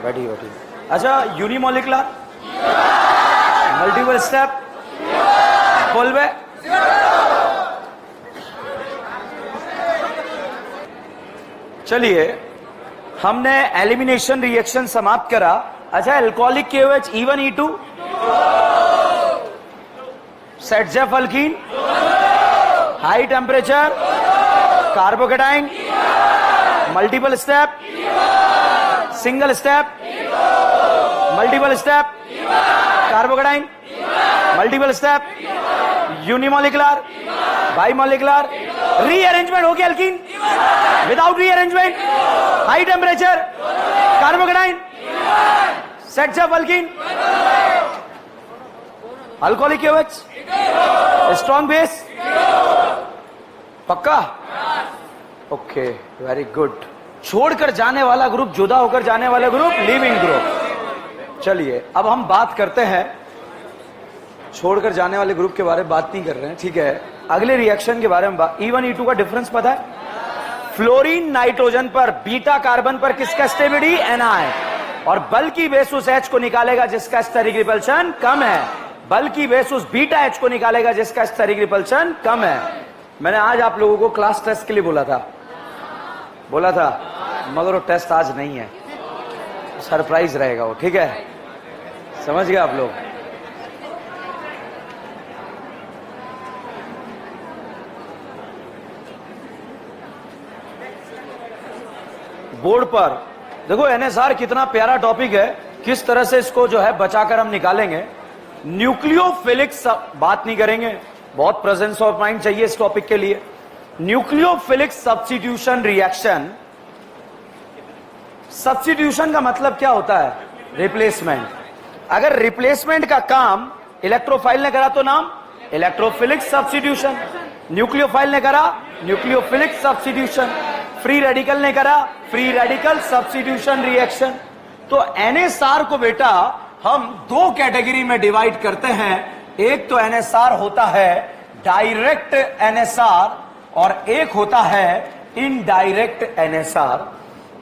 बैठी बैठी। अच्छा, यूनिमोलिकुलर, मल्टीपल स्टेप, बोलवे, चलिए हमने एलिमिनेशन रिएक्शन समाप्त करा। अच्छा, alcoholic KOH E1 E2, Saytzeff alkene, high temperature, carbocation, multiple step, single step, multiple step, carbocation, multiple step, unimolecular, bimolecular, rearrangement हो गया alkene, without rearrangement, high temperature, carbocation, Saytzeff alkene, alcoholic KOH, strong base, पक्का? Okay, very good. छोड़कर जाने वाला group, जुदा होकर जाने वाला ग्रुप, लिविंग ग्रुप। चलिए अब हम बात करते हैं, छोड़कर जाने वाले ग्रुप के बारे में बात नहीं कर रहे हैं, ठीक है। अगले रिएक्शन के बारे में E1 E2 का डिफरेंस पता है? फ्लोरीन नाइट्रोजन पर, बीटा कार्बन पर किसका स्टेबिलिटी? Na, और बल्कि बेस उस H को निकालेगा जिसका स्टेरिक रिपल्शन कम है, बल्कि बेस उस बीटा H को निकालेगा जिसका स्टेरिक रिपल्शन कम है। मैंने आज आप लोगों को क्लास टेस्ट के लिए बोला था, मगर वो टेस्ट आज नहीं है, सरप्राइज रहेगा वो, ठीक है? समझ गए आप लोग? बोर्ड पर देखो NSR कितना प्यारा टॉपिक है, किस तरह से इसको जो है बचाकर हम निकालेंगे। न्यूक्लियोफिलिक्स बात नहीं करेंगे, बहुत प्रेजेंस ऑफ माइंड चाहिए इस टॉपिक के लिए। न्यूक्लियोफिलिक सब्स्टिट्यूशन रिएक्शन, सब्स्टिट्यूशन का मतलब क्या होता है? रिप्लेसमेंट। अगर रिप्लेसमेंट का काम इलेक्ट्रोफाइल ने करा तो नाम इलेक्ट्रोफिलिक सब्स्टिट्यूशन, न्यूक्लियोफाइल ने करा न्यूक्लियोफिलिक सब्स्टिट्यूशन, फ्री रेडिकल ने करा फ्री रेडिकल सब्स्टिट्यूशन रिएक्शन। तो NSR को बेटा हम दो कैटेगरी में डिवाइड करते हैं। एक तो NSR होता है डायरेक्ट NSR और एक होता है इनडायरेक्ट NSR।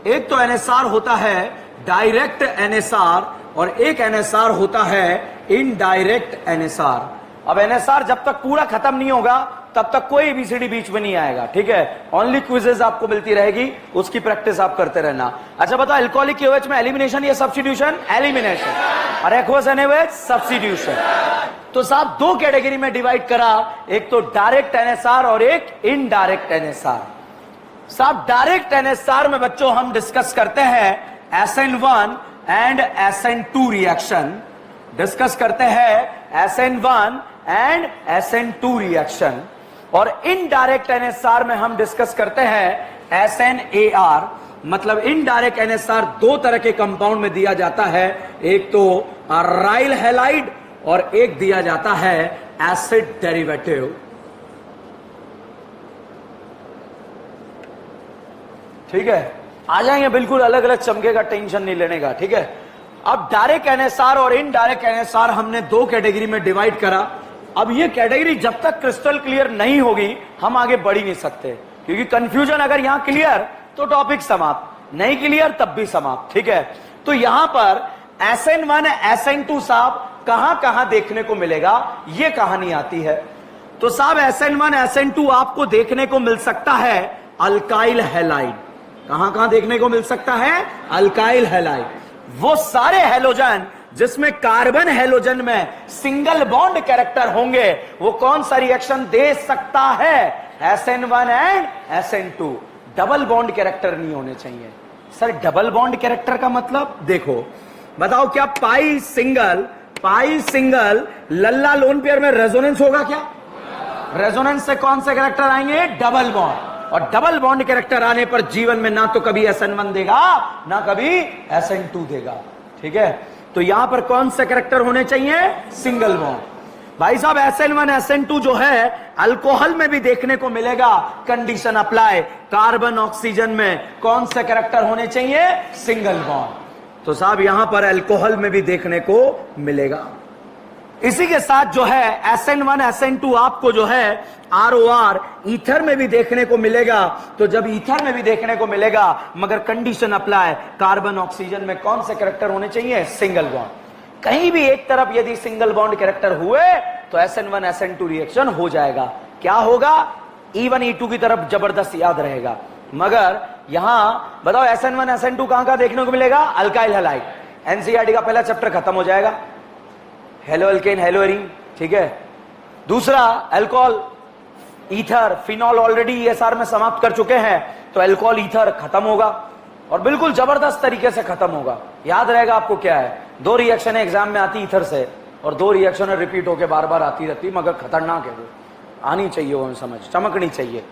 एक तो NSR होता है डायरेक्ट NSR और एक NSR होता है इनडायरेक्ट NSR। अब NSR जब तक पूरा खत्म नहीं होगा तब तक कोई ABCD बीच में नहीं आएगा, ठीक है? ओनली क्विजेज आपको मिलती रहेगी, उसकी प्रैक्टिस आप करते रहना। अच्छा बताओ, अल्कोहलिक KOH में एलिमिनेशन या सब्स्टिट्यूशन? एलिमिनेशन। और एक्वस NaOH सब्स्टिट्यूशन। तो साहब दो कैटेगरी में डिवाइड करा, एक तो डायरेक्ट NSR और एक इनडायरेक्ट NSR। साहब डायरेक्ट NSR में बच्चों हम डिस्कस करते हैं SN1 and SN2 reaction, discuss करते हैं SN1 एंड SN2 रिएक्शन। और इनडायरेक्ट NSR में हम डिस्कस करते हैं SNAR। मतलब इनडायरेक्ट NSR दो तरह के कंपाउंड में दिया जाता है, एक तो अराइल हैलाइड और एक दिया जाता है एसिड डेरिवेटिव। ठीक है, आ जाएंगे बिल्कुल अलग अलग चमके का, टेंशन नहीं लेने का, ठीक है? अब डायरेक्ट NSR और इनडायरेक्ट NSR हमने दो कैटेगरी में डिवाइड करा। अब ये कैटेगरी जब तक क्रिस्टल क्लियर नहीं होगी हम आगे बढ़ ही नहीं सकते, क्योंकि कंफ्यूजन अगर यहां क्लियर तो टॉपिक समाप्त, नहीं क्लियर तब भी समाप्त, ठीक है? तो यहां पर SN1 SN2 साहब कहां कहां देखने को मिलेगा, ये कहानी आती है। तो साहब SN1 SN2 आपको देखने को मिल सकता है अल्काइल हैलाइड। कहां कहां देखने को मिल सकता है? Alkyl halide. वो सारे हैलोजन जिसमें कार्बन हैलोजन में सिंगल बॉन्ड कैरेक्टर होंगे, वो कौन सा रिएक्शन दे सकता है? SN1 and SN2। Double bond character नहीं होने चाहिए। सर डबल बॉन्ड कैरेक्टर का मतलब देखो, बताओ क्या पाई सिंगल लल्ला लोन पेयर में रेजोनेंस होगा क्या? रेजोनेंस से कौन से कैरेक्टर आएंगे? Double bond. और डबल बॉन्ड कैरेक्टर आने पर जीवन में ना तो कभी SN1 देगा ना कभी SN2 देगा, ठीक है? तो यहां पर कौन से कैरेक्टर होने चाहिए? Single bond. भाई साहब SN1 SN2 जो है अल्कोहल में भी देखने को मिलेगा। कंडीशन अप्लाई, कार्बन ऑक्सीजन में कौन से कैरेक्टर होने चाहिए? Single bond. तो साहब यहां पर अल्कोहल में भी देखने को मिलेगा। इसी के साथ जो है SN1 SN2 आपको जो है ROR ईथर में भी देखने को मिलेगा। तो जब ईथर में भी देखने को मिलेगा, मगर कंडीशन अप्लाई, कार्बन ऑक्सीजन में कौन से कैरेक्टर होने चाहिए? Single bond. कहीं भी एक तरफ यदि सिंगल बॉन्ड कैरेक्टर हुए तो SN1 SN2 रिएक्शन हो जाएगा। क्या होगा? E1 E2 की तरफ जबरदस्त याद रहेगा। मगर यहां बताओ SN1 SN2 कहां देखने को मिलेगा? Alkyl halide. एनसीईआरटी का पहला चैप्टर खत्म हो जाएगा, हेलो अल्केन हेलो एरीन, ठीक है। दूसरा alcohol ether phenol already ESR में समाप्त कर चुके हैं, तो अल्कोहल ईथर खत्म होगा और बिल्कुल जबरदस्त तरीके से खत्म होगा। याद रहेगा आपको क्या है, 2 रिएक्शन एग्जाम में आती ईथर से और 2 रिएक्शन रिपीट होके बार बार आती रहती, मगर खतरनाक है वो, आनी चाहिए वो समझ, चमकनी चाहिए।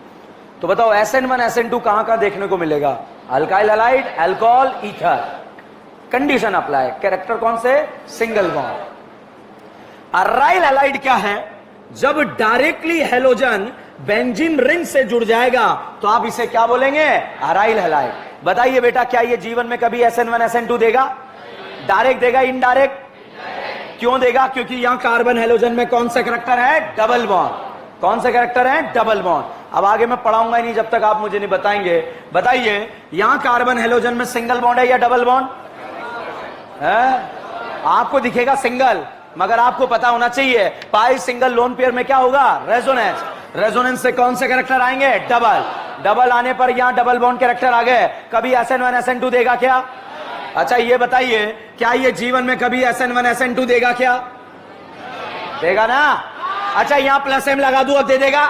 तो बताओ SN1 SN2 कहां देखने को मिलेगा? Alkyl halide, alcohol, ether. Condition apply, character कौन से? Single bond. अराइल हैलाइड क्या है? जब डायरेक्टली हेलोजन बेंजीन रिंग से जुड़ जाएगा तो आप इसे क्या बोलेंगे? Aryl halide. बताइए बेटा, क्या ये जीवन में कभी SN1 SN2 देगा? डायरेक्ट देगा, इनडायरेक्ट? क्यों देगा? क्योंकि यहां कार्बन हेलोजन में कौन सा कैरेक्टर है? Double bond. कौन सा कैरेक्टर है? Double bond. अब आगे मैं पढ़ाऊंगा ही नहीं जब तक आप मुझे नहीं बताएंगे। बताइए, यहां कार्बन हेलोजन में सिंगल बॉन्ड है या डबल बॉन्ड है? आपको दिखेगा सिंगल, मगर आपको पता होना चाहिए पाई सिंगल लोन पेयर में क्या होगा? रेजोनेंस। रेजोनेंस से कौन से कैरेक्टर आएंगे? डबल। डबल आने पर यहां डबल बॉन्ड कैरेक्टर आ गए। कभी SN1 SN2 देगा क्या? अच्छा ये बताइए, क्या ये जीवन में कभी SN1 SN2 देगा क्या? देगा ना? अच्छा यहां प्लस M लगा दूं, अब दे देगा?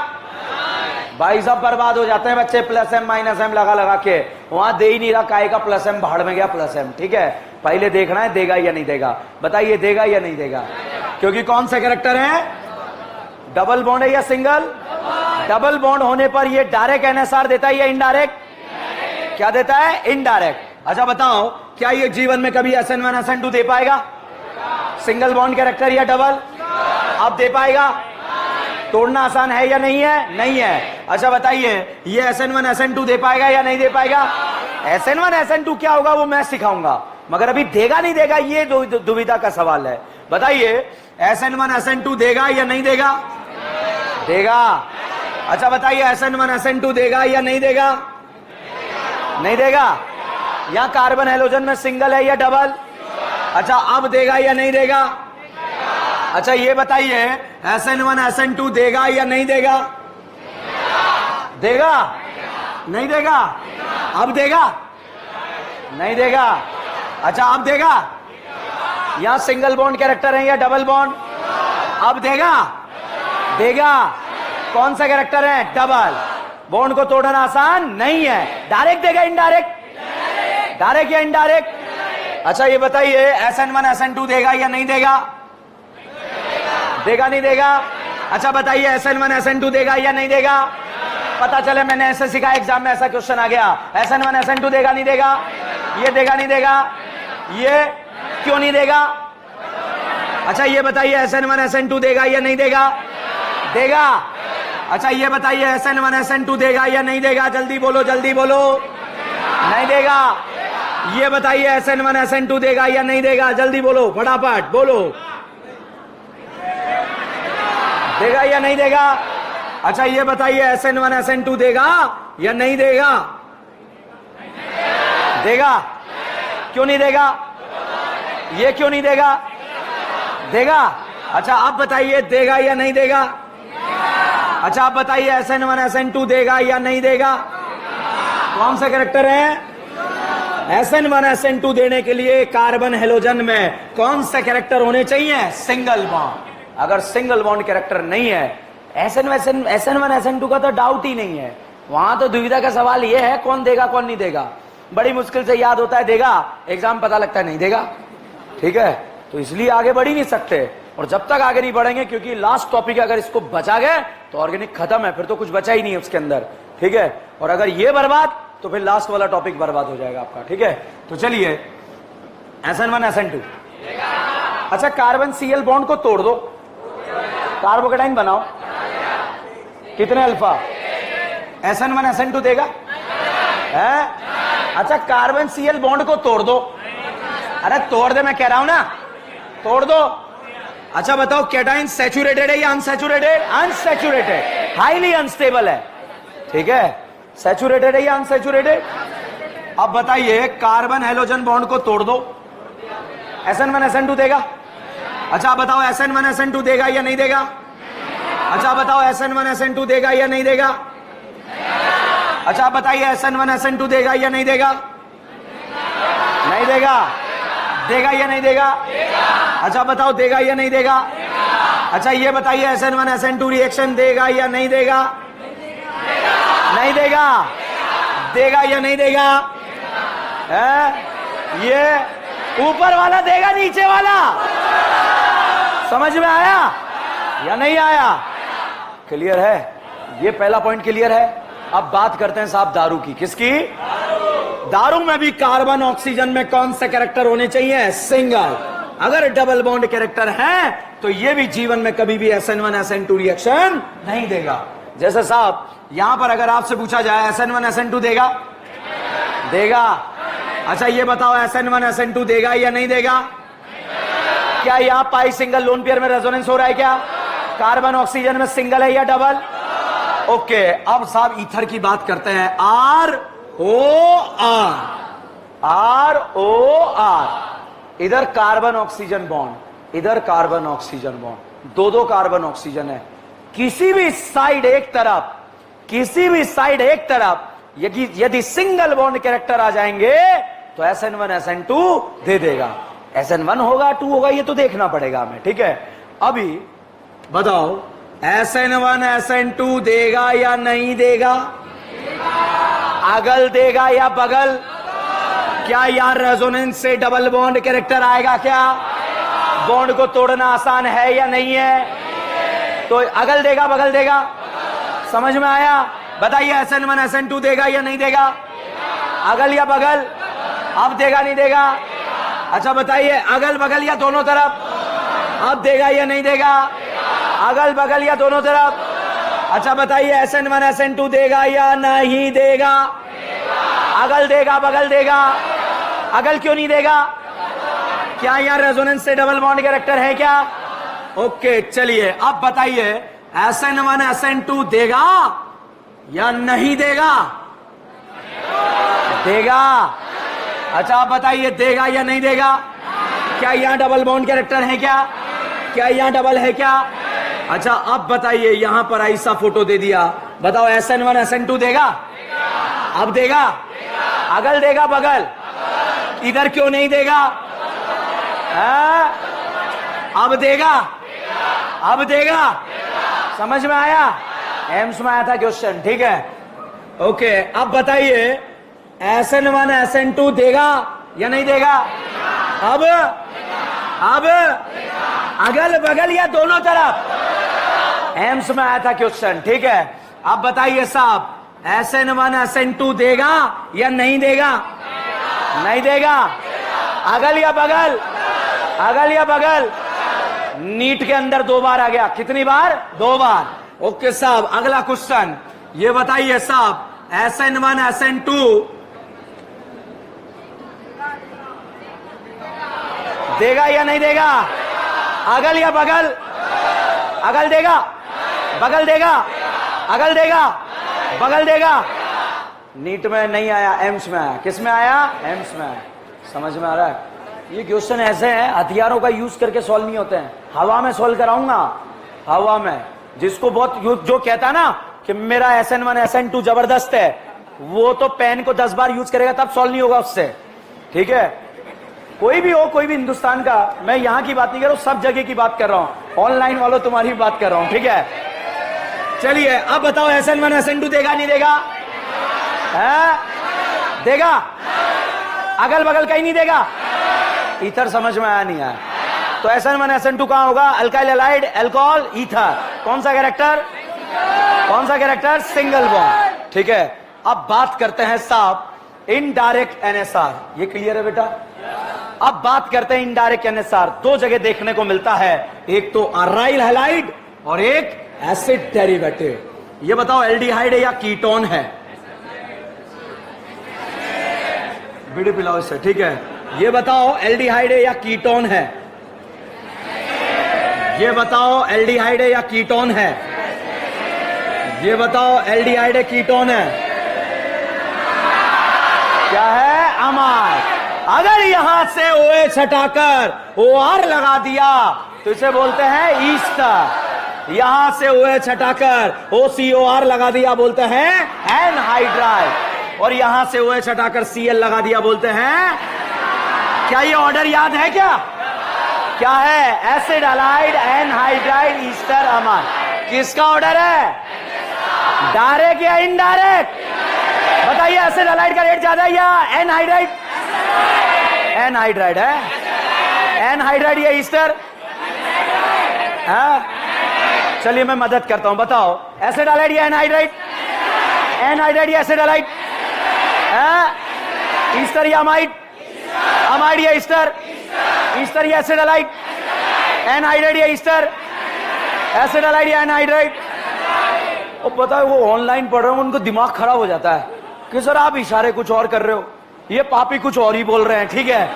भाई सब बर्बाद हो जाते हैं बच्चे प्लस M माइनस M लगा के, वहां दे ही नहीं रहा, काय का प्लस M, भाड़ में गया प्लस M, ठीक है। पहले देखना है देगा या नहीं देगा। बताइए देगा या नहीं देगा? क्योंकि कौन सा कैरेक्टर है? डबल बॉन्ड है या सिंगल? डबल बॉन्ड होने पर ये डायरेक्ट NSR देता है या इनडायरेक्ट? क्या देता है? इनडायरेक्ट। अच्छा बताओ, क्या ये जीवन में कभी SN1 SN2 दे पाएगा? सिंगल बॉन्ड कैरेक्टर या डबल? अब दे पाएगा? तोड़ना आसान है या नहीं है? नहीं है। अच्छा बताइए, ये SN1 SN2 दे पाएगा या नहीं दे पाएगा? SN1 SN2 क्या होगा वो मैं सिखाऊंगा, मगर अभी देगा नहीं देगा ये दुविधा का सवाल है। बताइए, SN1 SN2 देगा या नहीं देगा? देगा। अच्छा बताइए, SN1 SN2 देगा या नहीं देगा? नहीं देगा। यहां कार्बन हेलोजन में सिंगल है या डबल? अच्छा अब देगा या नहीं देगा? अच्छा ये बताइए, SN1 SN2 देगा या नहीं देगा? देगा? नहीं देगा? अब देगा? नहीं देगा। अच्छा अब देगा? यहां सिंगल बॉन्ड कैरेक्टर है या डबल बॉन्ड? अब देगा? देगा। कौन सा कैरेक्टर है? डबल। बॉन्ड को तोड़ना आसान नहीं है। डायरेक्ट देगा इनडायरेक्ट? डायरेक्ट या इनडायरेक्ट? अच्छा ये बताइए, SN1 SN2 देगा या नहीं देगा? देगा नहीं देगा? अच्छा बताइए, SN1 SN2 देगा या नहीं देगा? पता चले मैंने ऐसे सिखाया, एग्जाम में ऐसा क्वेश्चन आ गया, SN1 SN2 देगा नहीं देगा? ये देगा नहीं देगा? ये क्यों नहीं देगा? अच्छा ये बताइए, SN1 SN2 देगा या नहीं देगा? देगा। अच्छा ये बताइए, SN1 SN2 देगा या नहीं देगा? जल्दी बोलो, जल्दी बोलो। नहीं देगा। ये बताइए, SN1 SN2 देगा या नहीं देगा? जल्दी बोलो, फटाफट बोलो। देगा या नहीं देगा? अच्छा ये बताइए, SN1 SN2 देगा या नहीं देगा? देगा। क्यों नहीं देगा? ये क्यों नहीं देगा? देगा। अच्छा आप बताइए, देगा या नहीं देगा? अच्छा आप बताइए, SN1 SN2 देगा या नहीं देगा? कौन सा कैरेक्टर है? SN1 SN2 देने के लिए कार्बन हेलोजन में कौन सा कैरेक्टर होने चाहिए? Single bond. अगर सिंगल बॉन्ड कैरेक्टर नहीं है, SN1 SN2 का तो डाउट ही नहीं है। वहां तो दुविधा का सवाल यह है, कौन देगा कौन नहीं देगा। बड़ी मुश्किल से याद होता है देगा, एग्जाम पता लगता है नहीं देगा, ठीक है। तो इसलिए आगे बढ़ ही नहीं सकते, और जब तक आगे नहीं बढ़ेंगे, क्योंकि लास्ट टॉपिक अगर इसको बचा गए तो ऑर्गेनिक खत्म है, फिर तो कुछ बचा ही नहीं है उसके अंदर, ठीक है। और अगर ये बर्बाद तो फिर लास्ट वाला टॉपिक बर्बाद हो जाएगा आपका, ठीक है। तो चलिए, SN1 SN2। अच्छा कार्बन Cl बॉन्ड को तोड़ दो, कार्बोकेटाइन बनाओ, कितने अल्फा? SN1 SN2 देगा है? अच्छा कार्बन Cl बॉन्ड को तोड़ दो। अरे तोड़ दे, मैं कह रहा हूं ना, तोड़ दो। अच्छा बताओ कैटाइन सैचुरेटेड है या अनसैचुरेटेड? अनसैचुरेटेड, हाईली अनस्टेबल है, ठीक है। सैचुरेटेड है या अनसैचुरेटेड? अब बताइए कार्बन हेलोजन बॉन्ड को तोड़ दो, SN1 SN2 देगा। अच्छा बताओ SN1 SN2 देगा या नहीं देगा? अच्छा बताओ SN1 SN2 देगा या नहीं देगा? अच्छा बताइए SN1 SN2 देगा या नहीं देगा? नहीं देगा। देगा या नहीं देगा? अच्छा बताओ देगा या नहीं देगा? अच्छा ये बताइए SN1 SN2 रिएक्शन देगा या नहीं देगा? नहीं देगा। देगा या नहीं देगा? ये ऊपर वाला देगा, नीचे वाला? समझ में आया या नहीं आया? क्लियर है? ये पहला पॉइंट क्लियर है। अब बात करते हैं साहब दारू की। किसकी? दारू में भी कार्बन ऑक्सीजन में कौन से कैरेक्टर होने चाहिए? सिंगल। अगर डबल बॉन्ड कैरेक्टर है तो ये भी जीवन में कभी भी SN1 SN2 रिएक्शन नहीं देगा। जैसे साहब यहां पर अगर आपसे पूछा जाए SN1 SN2 देगा? देगा। अच्छा ये बताओ SN1 SN2 देगा या नहीं देगा? क्या यहां पाई सिंगल लोन पेयर में रेजोनेंस हो रहा है क्या? कार्बन ऑक्सीजन में सिंगल है या डबल? ओके। अब साहब ईथर की बात करते हैं। ROR, इधर कार्बन ऑक्सीजन बॉन्ड, इधर कार्बन ऑक्सीजन बॉन्ड, दो कार्बन ऑक्सीजन है। किसी भी साइड एक तरफ यदि सिंगल बॉन्ड कैरेक्टर आ जाएंगे तो SN1 SN2 दे देगा। SN1 होगा 2 होगा ये तो देखना पड़ेगा हमें, ठीक है। अभी बताओ SN1 SN2 देगा या नहीं देगा? अगल देगा या बगल? क्या यार रेजोनेंस से डबल बॉन्ड कैरेक्टर आएगा क्या? बॉन्ड को तोड़ना आसान है या नहीं है? तो अगल देगा बगल देगा? समझ में आया? बताइए SN1 SN2 देगा या नहीं देगा? अगल या बगल? अब देगा नहीं देगा? अच्छा बताइए अगल बगल या दोनों तरफ? अब देगा या नहीं देगा? अगल बगल या दोनों तरफ? अच्छा बताइए SN1 SN2 देगा या नहीं देगा? अगल देगा बगल देगा? अगल क्यों नहीं देगा? क्या यहां रेजोनेंस से डबल बॉन्ड कैरेक्टर है क्या? ओके चलिए अब बताइए SN1 SN2 देगा या नहीं देगा? देगा। अच्छा आप बताइए देगा या नहीं देगा? क्या यहां डबल बॉन्ड कैरेक्टर है क्या? क्या यहां डबल है क्या? अच्छा अब बताइए यहां पर ऐसा फोटो दे दिया, बताओ SN1 SN2 देगा? अब देगा? अगल देगा बगल? इधर क्यों नहीं देगा? अब देगा? अब देगा? समझ में आया? एम्स में आया था क्वेश्चन, ठीक है। ओके अब बताइए SN1 SN2 देगा या नहीं देगा? अब अगल बगल या दोनों तरफ? एम्स में आया था क्वेश्चन, ठीक है। अब बताइए साहब SN1 SN2 देगा या नहीं देगा? नहीं देगा। अगल या बगल? अगल या बगल? नीट के अंदर 2 बार आ गया। कितनी बार? 2 बार। ओके साहब अगला क्वेश्चन ये बताइए साहब SN1 SN2 देगा या नहीं देगा? अगल या बगल? अगल देगा बगल देगा? अगल देगा बगल देगा? नीट में नहीं आया, एम्स में आया। किस में आया? एम्स में आया। समझ में आ रहा है? ये क्वेश्चन ऐसे हैं हथियारों का यूज करके सॉल्व नहीं होते हैं, हवा में सॉल्व कराऊंगा। हवा में जिसको बहुत जो कहता है ना कि मेरा SN1 SN2 जबरदस्त है, वो तो पेन को 10 बार यूज करेगा तब सॉल्व नहीं होगा उससे, ठीक है। कोई भी हो, कोई भी हिंदुस्तान का, मैं यहां की बात नहीं कर रहा हूं, सब जगह की बात कर रहा हूं। ऑनलाइन वालों तुम्हारी भी बात कर रहा हूं, ठीक है। चलिए अब बताओ SN1 SN2 देगा नहीं देगा? देगा? अगल बगल कहीं नहीं देगा? ईथर समझ में आया नहीं आया? तो SN1 SN2 कहां होगा? Alkyl halide, alcohol, ether. कौन सा कैरेक्टर? कौन सा कैरेक्टर? सिंगल बॉन्ड, ठीक है। अब बात करते हैं साहब इनडायरेक्ट NSR। ये क्लियर है बेटा? अब बात करते हैं इनडायरेक्ट NSR। 2 जगह देखने को मिलता है, एक तो अराइल हैलाइड और एक एसिड डेरिवेटिव। ये बताओ एल्डिहाइड है या कीटोन है? बीड़ी पिलाओ इससे, ठीक है। ये बताओ एल्डिहाइड है या कीटोन है? ये बताओ एल्डिहाइड है या कीटोन है? ये बताओ एल्डिहाइड है कीटोन है? क्या है? अमाइड। अगर यहां से OH हटाकर OR लगा दिया तो इसे बोलते हैं ईस्टर। यहां से OH हटाकर OCOR लगा दिया बोलते हैं एनहाइड्राइड। और यहां से OH हटाकर Cl लगा दिया बोलते हैं, क्या ये ऑर्डर याद है? क्या है? Acid halide anhydride Easter amide. किसका ऑर्डर है? डायरेक्ट या इनडायरेक्ट? बताइए, एसिड अलाइड का रेट ज्यादा है या एनहाइड्राइड? एनहाइड्राइड है। एनहाइड्राइड या ईस्टर? चलिए मैं मदद करता हूं, बताओ एसिड अलाइड या एनहाइड्राइड? एनहाइड्राइड या एसिड अलाइड? ईस्टर या अमाइड? अमाइड या ईस्टर? ईस्टर या एसिड अलाइड? एनहाइड्राइड या ईस्टर? एसिड अलाइड या एनहाइड्राइड? और पता है, वो ऑनलाइन पढ़ रहे हो, उनको दिमाग खराब हो जाता है कि सर आप इशारे कुछ और कर रहे हो, ये पापी कुछ और ही बोल रहे हैं, ठीक है,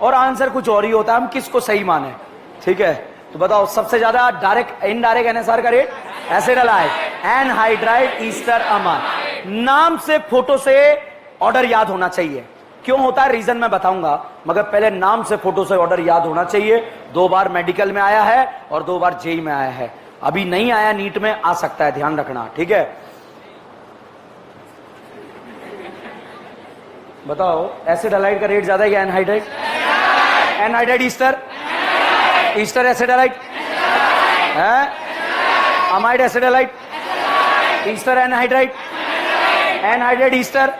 और आंसर कुछ और ही होता है, हम किसको सही माने? ठीक है, तो बताओ सबसे ज्यादा डायरेक्ट इनडायरेक्ट एनएसआर का rate? Acid halide anhydride Easter amide. नाम से फोटो से ऑर्डर याद होना चाहिए। क्यों होता है रीजन मैं बताऊंगा, मगर पहले नाम से फोटो से ऑर्डर याद होना चाहिए। 2 बार मेडिकल में आया है और 2 बार जेई में आया है, अभी नहीं आया, नीट में आ सकता है, ध्यान रखना, ठीक है। बताओ एसिड अलाइड का रेट ज्यादा है या anhydride? Anhydride ester? Ester acid halide है? Amide acid halide? Ester anhydride? Anhydride ester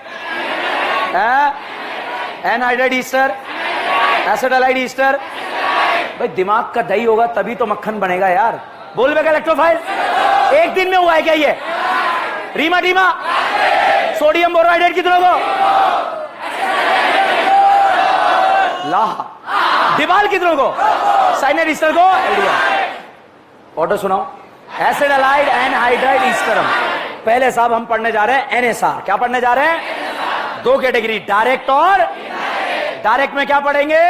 है? Anhydride ester? Acid halide ester? भाई दिमाग का दही होगा तभी तो मक्खन बनेगा यार। बोल बेगा इलेक्ट्रोफाइल एक दिन में हुआ है क्या ये? रीमा टीमा सोडियम बोरोहाइड्रेट कितनों को? लाहा। दिवाल कितनों को? साइनेट ईस्टर को? ऑर्डर सुनाओ। एसिड अलाइड एनहाइड्राइड ईस्टरम। पहले साहब हम पढ़ने जा रहे हैं एनएसआर। क्या पढ़ने जा रहे हैं? 2 कैटेगरी, डायरेक्ट और डायरेक्ट में क्या पढ़ेंगे?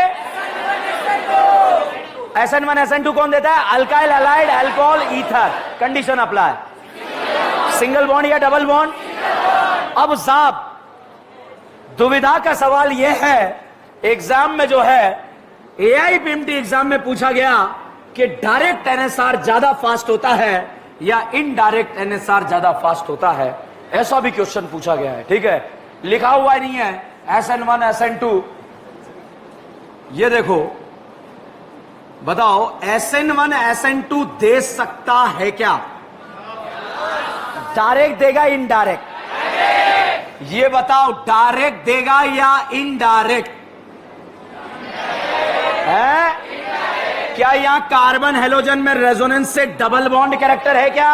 SN1 SN2 कौन देता है? Alkyl allied alcohol ether. Condition apply, single bond या डबल बॉन्ड? अब साहब दुविधा का सवाल यह है, एग्जाम में जो है AIPMT एग्जाम में पूछा गया कि डायरेक्ट एनएसआर ज्यादा फास्ट होता है या इनडायरेक्ट एनएसआर ज्यादा फास्ट होता है, ऐसा भी क्वेश्चन पूछा गया है, ठीक है। लिखा हुआ नहीं है SN1 SN2। ये देखो, बताओ SN1 SN2 दे सकता है क्या? डायरेक्ट देगा इनडायरेक्ट? ये बताओ डायरेक्ट देगा या इनडायरेक्ट है? क्या यहां कार्बन हेलोजन में रेजोनेंस से डबल बॉन्ड कैरेक्टर है क्या?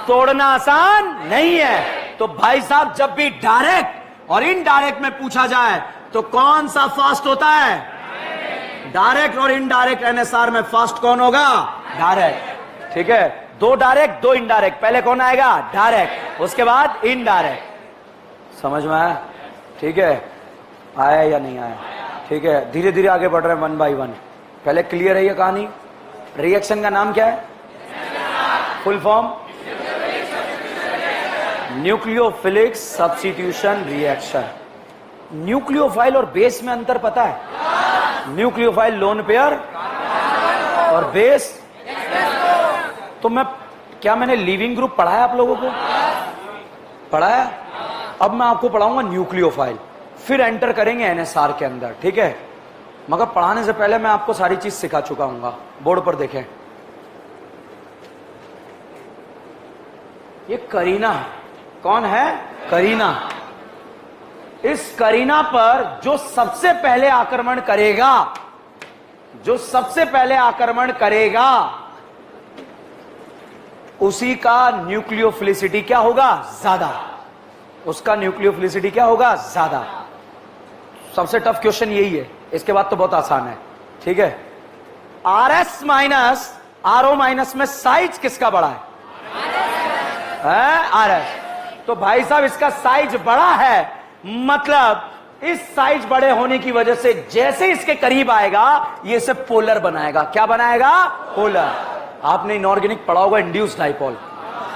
तोड़ना आसान नहीं है। तो भाई साहब जब भी डायरेक्ट और इनडायरेक्ट में पूछा जाए तो कौन सा फास्ट होता है? डायरेक्ट और इनडायरेक्ट एनएसआर में फास्ट कौन होगा? डायरेक्ट, ठीक है। 2 डायरेक्ट 2 इनडायरेक्ट, पहले कौन आएगा? डायरेक्ट, उसके बाद इनडायरेक्ट। समझ में आया? ठीक है, आया या नहीं आया? ठीक है, धीरे धीरे आगे बढ़ रहे हैं 1 बाय 1। पहले क्लियर है ये कहानी। रिएक्शन का नाम क्या है? Full form nucleophilic substitution reaction. Nucleophile और बेस में अंतर पता है? न्यूक्लियोफाइल लोन पेयर और बेस। तो मैंने लीविंग ग्रुप पढ़ाया आप लोगों को? पढ़ाया। अब मैं आपको पढ़ाऊंगा न्यूक्लियोफाइल, फिर एंटर करेंगे एनएसआर के अंदर, ठीक है। मगर पढ़ाने से पहले मैं आपको सारी चीज सिखा चुका हूंगा। बोर्ड पर देखें, ये करीना है। कौन है? करीना। इस करीना पर जो सबसे पहले आक्रमण करेगा, जो सबसे पहले आक्रमण करेगा, उसी का न्यूक्लियोफिलिसिटी क्या होगा? ज्यादा। उसका न्यूक्लियोफिलिसिटी क्या होगा? ज्यादा। सबसे टफ क्वेश्चन यही है, इसके बाद तो बहुत आसान है, ठीक है। RS माइनस RO माइनस में साइज किसका बड़ा है? RS। तो भाई साहब इसका साइज बड़ा है, मतलब इस साइज बड़े होने की वजह से जैसे इसके करीब आएगा ये इसे पोलर बनाएगा। क्या बनाएगा? पोलर। आपने इनऑर्गेनिक पढ़ा होगा, इंड्यूस्ड डाइपोल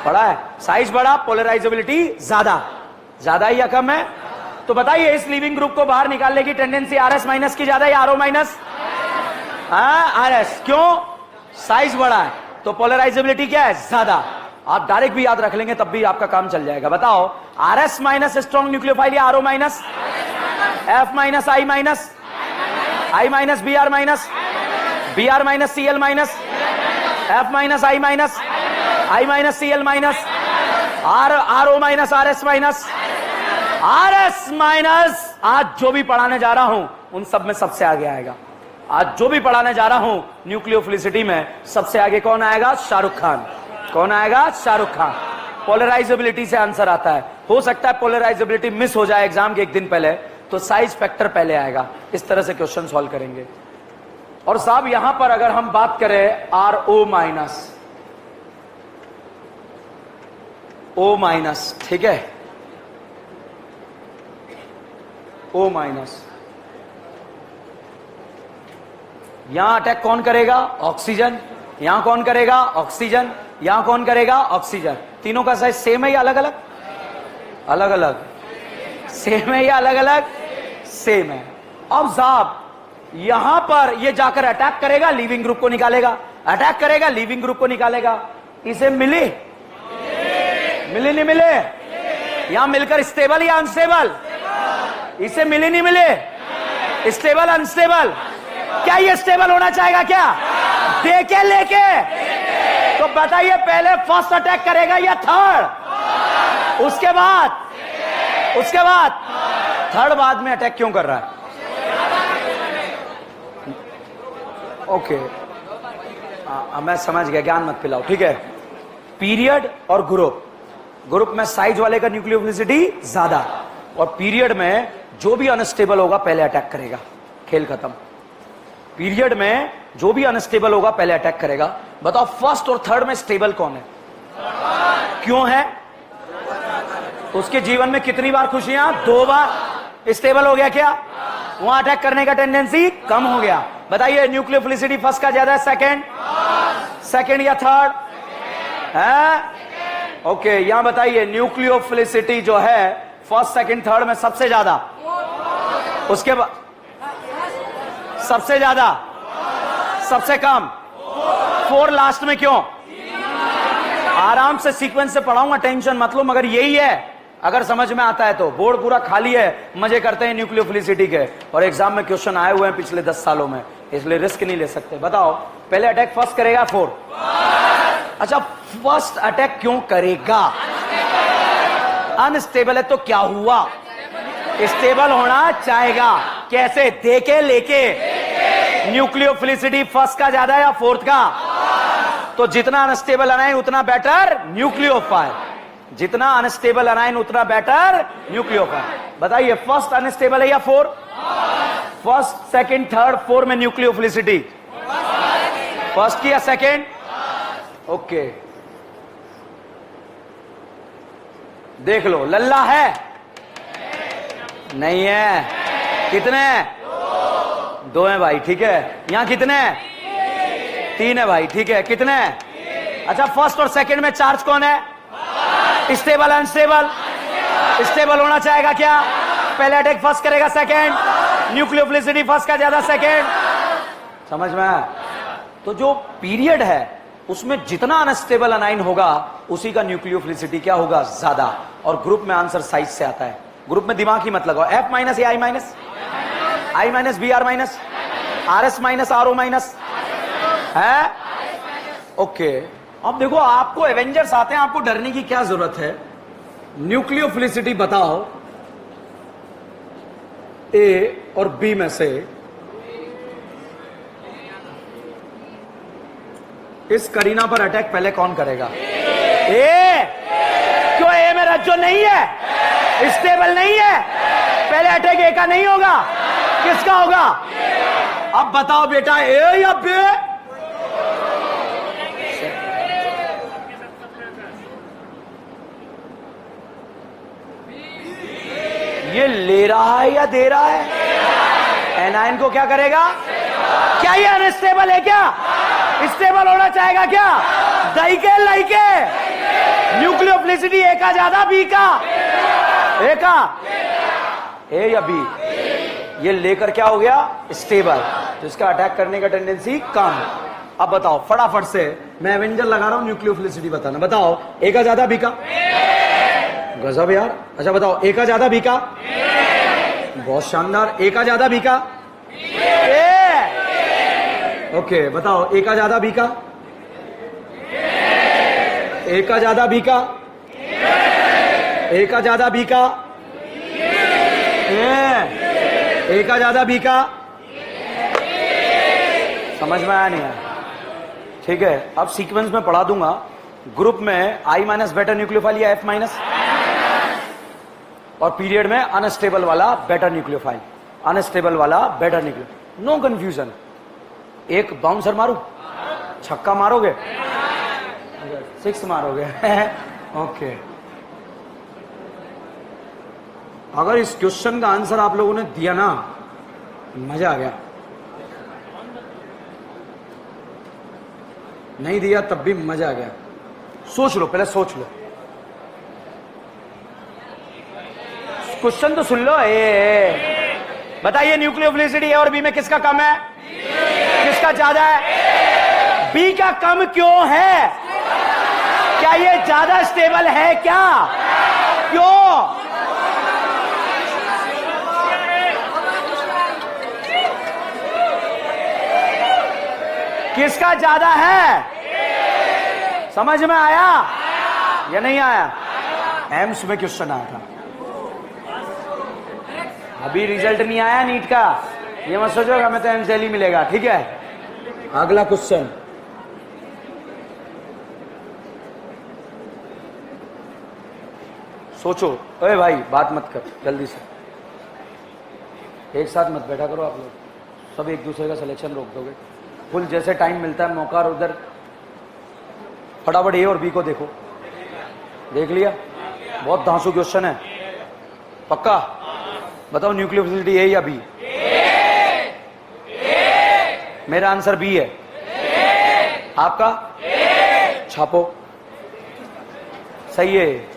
पढ़ा है। साइज बड़ा, पोलराइजेबिलिटी ज्यादा। ज्यादा ही या कम है? तो बताइए इस लीविंग ग्रुप को बाहर निकालने की टेंडेंसी RS माइनस की ज्यादा या RO माइनस? RS। क्यों? साइज बड़ा है तो पोलराइजेबिलिटी क्या है? ज्यादा। आप डायरेक्ट भी याद रख लेंगे तब भी आपका काम चल जाएगा। बताओ RS माइनस स्ट्रॉन्ग न्यूक्लियोफाइल या RO minus? F minus I minus, I minus BR minus, BR minus CL minus, F minus I minus, I minus CL minus, RO minus RS minus, RS minus. आज जो भी पढ़ाने जा रहा हूं उन सब में सबसे आगे आएगा। आज जो भी पढ़ाने जा रहा हूं न्यूक्लियोफिलिसिटी में सबसे आगे कौन आएगा? शाहरुख खान। कौन आएगा? शाहरुख खान। पोलराइजेबिलिटी से आंसर आता है। हो सकता है पोलराइजेबिलिटी मिस हो जाए एग्जाम के एक दिन पहले, तो साइज फैक्टर पहले आएगा। इस तरह से क्वेश्चन सॉल्व करेंगे। और साहब यहां पर अगर हम बात करें RO माइनस, O माइनस, ठीक है, O माइनस, यहां अटैक कौन करेगा? ऑक्सीजन। यहां कौन करेगा? ऑक्सीजन। यहां कौन करेगा? ऑक्सीजन। तीनों का साइज सेम है या अलग अलग? अलग अलग। सेम है या अलग अलग? सेम है। अब साहब यहां पर ये जाकर अटैक करेगा, लिविंग ग्रुप को निकालेगा। अटैक करेगा, लिविंग ग्रुप को निकालेगा। इसे मिले? मिले नहीं मिले? यहां मिलकर स्टेबल या अनस्टेबल? इसे मिले नहीं मिले? Stable unstable? क्या ये स्टेबल होना चाहेगा? क्या देके लेके? तो बताइए पहले फर्स्ट अटैक करेगा या थर्ड? उसके बाद थर्ड बाद में अटैक क्यों कर रहा है? ओके मैं समझ गया, ज्ञान मत पिलाओ, ठीक है। पीरियड और ग्रुप में साइज वाले का न्यूक्लियोफिलिसिटी ज्यादा, और पीरियड में जो भी अनस्टेबल होगा पहले अटैक करेगा। खेल खत्म। पीरियड में जो भी अनस्टेबल होगा पहले अटैक करेगा। बताओ फर्स्ट और थर्ड में स्टेबल कौन है? क्यों है? उसके जीवन में कितनी बार खुशियां? 2 बार। स्टेबल हो गया क्या? वहां अटैक करने का टेंडेंसी कम हो गया। बताइए न्यूक्लियोफिलिसिटी फर्स्ट का ज्यादा है, सेकंड या थर्ड है? ओके यहां बताइए न्यूक्लियोफिलिसिटी जो है फर्स्ट सेकंड थर्ड में सबसे ज्यादा, उसके बाद सबसे ज्यादा, सबसे कम, 4 लास्ट में। क्यों? आराम से सीक्वेंस से पढ़ाऊंगा, टेंशन मत लो, मगर यही है। अगर समझ में आता है तो। बोर्ड पूरा खाली है, मजे करते हैं न्यूक्लियोफिलिसिटी के, और एग्जाम में क्वेश्चन आए हुए हैं पिछले 10 सालों में, इसलिए रिस्क नहीं ले सकते। बताओ पहले अटैक फर्स्ट करेगा 4? अच्छा फर्स्ट अटैक क्यों करेगा? अनस्टेबल है तो क्या हुआ? स्टेबल होना चाहेगा। कैसे? देके लेके। न्यूक्लियोफिलिसिटी फर्स्ट का ज्यादा या फोर्थ का? तो जितना अनस्टेबल अनायन उतना बेटर न्यूक्लियोफाइल, जितना अनस्टेबल अनायन उतना बेटर न्यूक्लियोफाइल। बताइए फर्स्ट अनस्टेबल है या 4? फर्स्ट सेकंड थर्ड 4 में न्यूक्लियोफिलिसिटी फर्स्ट की या सेकंड? ओके देख लो, लल्ला है? नहीं है। कितने? 2 हैं भाई, ठीक है। यहां कितने? 3 है भाई, ठीक है। कितने? अच्छा फर्स्ट और सेकंड में चार्ज कौन है? Stable unstable? स्टेबल होना चाहेगा क्या? पहले अटैक फर्स्ट करेगा, सेकंड न्यूक्लियोफिलिसिटी फर्स्ट का ज्यादा, सेकंड। समझ में आया? तो जो पीरियड है उसमें जितना अनस्टेबल अनाइन होगा उसी का न्यूक्लियोफिलिसिटी क्या होगा? ज्यादा। और ग्रुप में आंसर साइज से आता है। ग्रुप में दिमाग ही मत लगाओ। F माइनस या I minus? I minus BR minus, RS minus RO minus है? ओके अब देखो आपको एवेंजर्स आते हैं, आपको डरने की क्या जरूरत है? न्यूक्लियोफिलिसिटी बताओ A और B में से इस करीना पर अटैक पहले कौन करेगा? ए। क्यों? ए में रज्जो नहीं है, स्टेबल नहीं है, पहले अटैक ए का नहीं होगा, किसका होगा? अब बताओ बेटा ए या बी? ये ले रहा है या दे रहा है? एनायन को क्या करेगा? क्या ये अनस्टेबल है? क्या स्टेबल होना चाहेगा? क्या दही के लाई के? न्यूक्लियोफिलिसिटी ए का ज्यादा बी का? ए का? ए या बी? ये लेकर क्या हो गया? स्टेबल। तो इसका अटैक करने का टेंडेंसी कम। अब बताओ फटाफट से, मैं एवेंजर लगा रहा हूं, न्यूक्लियोफिलिसिटी बताना। बताओ ए का ज्यादा बी का? गजब यार। अच्छा बताओ ए का ज्यादा बी का? बहुत शानदार। ए का ज्यादा बी का? ओके बताओ ए का ज्यादा बी का? ए का ज्यादा बी का? ए का ज्यादा बी का? ए का ज्यादा बी का? समझ में आया नहीं आया? ठीक है, अब सीक्वेंस में पढ़ा दूंगा। ग्रुप में आई माइनस बेटर न्यूक्लियोफाइल या एफ माइनस, और पीरियड में अनस्टेबल वाला बेटर न्यूक्लियोफाइल, अनस्टेबल वाला बेटर न्यूक्लियो। No confusion. एक बाउंसर मारू, छक्का मारोगे, सिक्स मारोगे। ओके। अगर इस क्वेश्चन का आंसर आप लोगों ने दिया ना, मजा आ गया। नहीं दिया तब भी मजा आ गया। सोच लो, पहले सोच लो। क्वेश्चन तो सुन लो। बताइए न्यूक्लियोफिलिसिटी ए और बी में किसका कम है? किसका ज्यादा है? बी का कम क्यों है? क्या ये ज्यादा स्टेबल है क्या? क्यों? किसका ज्यादा है? समझ में आया या नहीं आया? एम्स में क्वेश्चन आया था, अभी रिजल्ट नहीं आया नीट का। ये मत सोचो हमें तो एम्स दिल्ली मिलेगा। ठीक है, अगला क्वेश्चन। सोचो। ओए भाई बात मत कर, जल्दी से। एक साथ मत बैठा करो आप लोग, सब एक दूसरे का सिलेक्शन रोक दोगे। फुल जैसे टाइम मिलता है मौका, और उधर फटाफट ए और बी को देखो। देख लिया? बहुत धांसू क्वेश्चन है। पक्का? बताओ न्यूक्लियोफिलिसिटी ए या बी? मेरा आंसर बी है। आपका? छापो। सही है।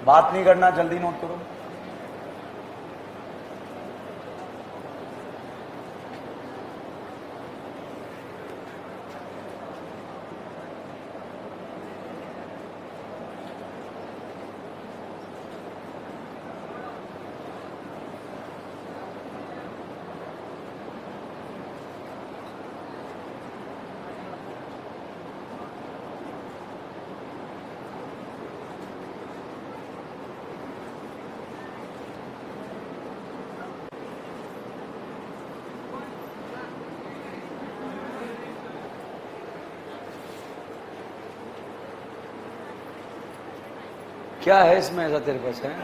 बात नहीं करना, जल्दी नोट करो। क्या है इसमें ऐसा तेरे पास है?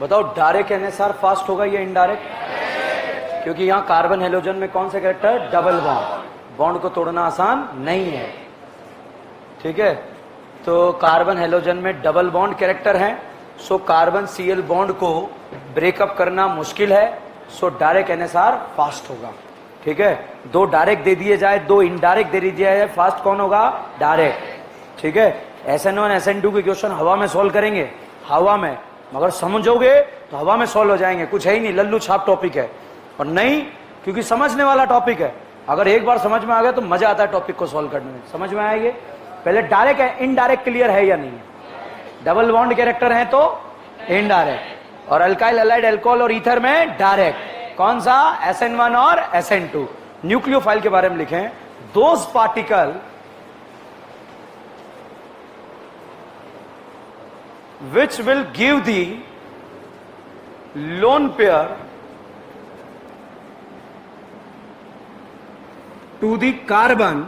बताओ डायरेक्ट एनएसआर फास्ट होगा या इनडायरेक्ट? क्योंकि यहां कार्बन हेलोजन में कौन सा कैरेक्टर? Double bond. बॉन्ड को तोड़ना आसान नहीं है, ठीक है। तो कार्बन हेलोजन में डबल बॉन्ड कैरेक्टर है, सो कार्बन सीएल बॉन्ड को ब्रेकअप करना मुश्किल है, सो डायरेक्ट एनएसआर फास्ट होगा, ठीक है। दो डायरेक्ट दे दिए जाए, दो इनडायरेक्ट दे दिया जाए, फास्ट कौन होगा? डायरेक्ट, ठीक है। SN1 SN2 के क्वेश्चन हवा में सॉल्व करेंगे, हवा में, मगर समझोगे तो हवा में सॉल्व हो जाएंगे, कुछ है ही नहीं, लल्लू छाप टॉपिक है। और नहीं, क्योंकि समझने वाला टॉपिक है, अगर एक बार समझ में आ गया तो मजा आता है टॉपिक को सॉल्व करने में। समझ में आएगी? पहले डायरेक्ट है, इनडायरेक्ट क्लियर है या नहीं है? डबल बॉन्ड कैरेक्टर है तो इनडायरेक्ट, और अल्काइल हैलाइड अल्कोहल और ईथर में डायरेक्ट। कौन सा? SN1 और SN2। न्यूक्लियोफाइल के बारे में लिखें, those particle which will give the lone pair to the carbon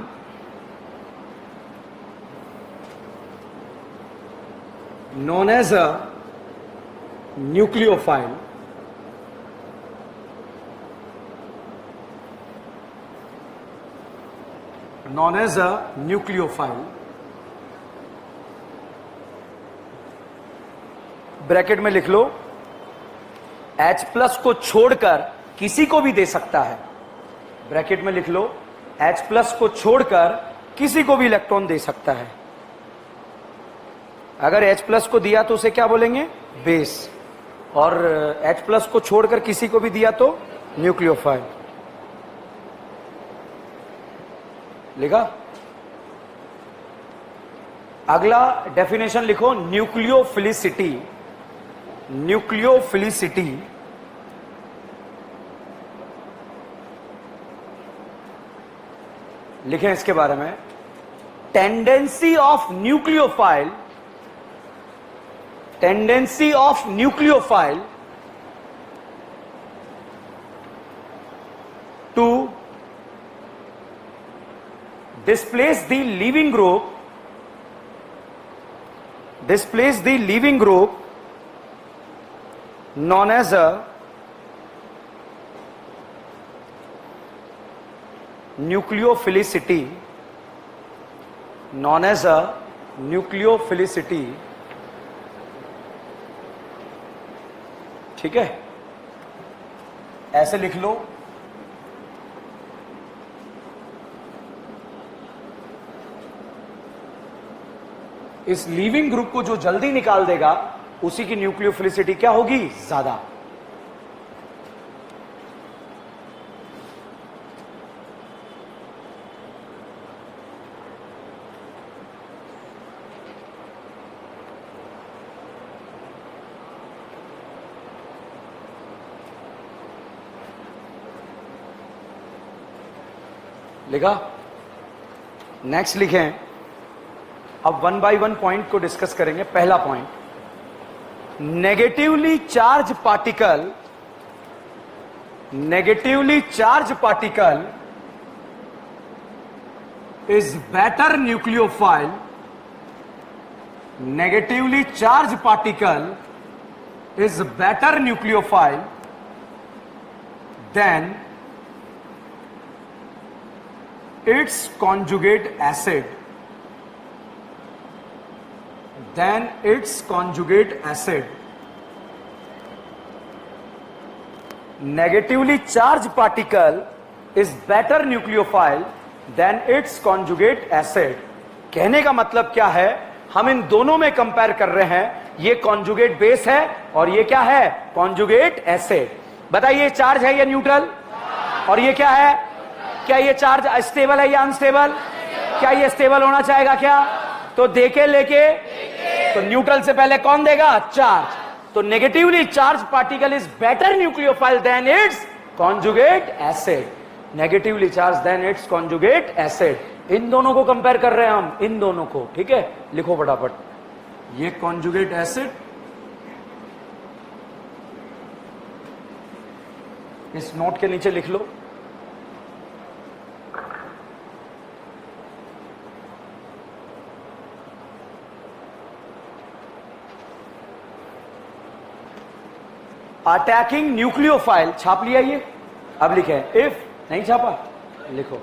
known as a nucleophile. Known as a nucleophile. Bracket में लिख लो, H प्लस को छोड़कर किसी को भी दे सकता है। ब्रैकेट में लिख लो, H प्लस को छोड़कर किसी को भी इलेक्ट्रॉन दे सकता है। अगर H प्लस को दिया तो उसे क्या बोलेंगे? बेस। और H प्लस को छोड़कर किसी को भी दिया तो न्यूक्लियोफाइल। लिखा? अगला डेफिनेशन लिखो, न्यूक्लियोफिलिसिटी। न्यूक्लियोफिलिसिटी लिखें इसके बारे में, tendency of nucleophile, tendency of nucleophile to displace the leaving group, displace the leaving group known as a nucleophilicity, known as a nucleophilicity, ठीक है। ऐसे लिख लो, इस लीविंग ग्रुप को जो जल्दी निकाल देगा उसी की न्यूक्लियोफिलिसिटी क्या होगी? ज्यादा। लिखा? नेक्स्ट लिखें, अब वन बाय वन पॉइंट को डिस्कस करेंगे। पहला point, negatively charge particle, negatively charge particle is better nucleophile, negatively charge particle is better nucleophile than its conjugate acid, than its conjugate acid. Negatively charged particle is better nucleophile than its conjugate acid. कहने का मतलब क्या है? हम इन दोनों में compare कर रहे हैं, ये कॉन्जुगेट बेस है और ये क्या है? Conjugate acid. बताइए चार्ज है या न्यूट्रल? और ये क्या है? क्या ये चार्ज स्टेबल है या अनस्टेबल? क्या ये स्टेबल होना चाहेगा क्या? तो देके लेके, तो न्यूट्रल से पहले कौन देगा? चार्ज। तो negatively charge particle is better nucleophile than its conjugate acid. Negatively charge than its conjugate acid. इन दोनों को कंपेयर कर रहे हैं हम, इन दोनों को, ठीक है। लिखो फटाफट, ये कॉन्जुगेट एसिड, इस नोट के नीचे लिख लो, अटैकिंग न्यूक्लियोफाइल, छाप लिया ये, अब लिखे इफ, नहीं छापा, लिखो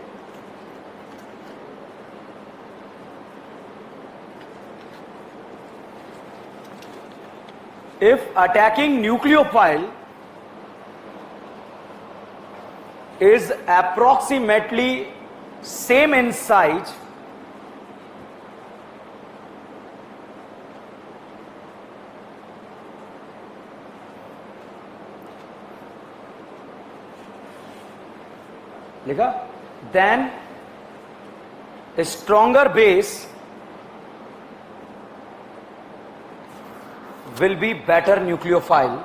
if attacking nucleophile is approximately same in size लिखा, then a stronger base will be better nucleophile,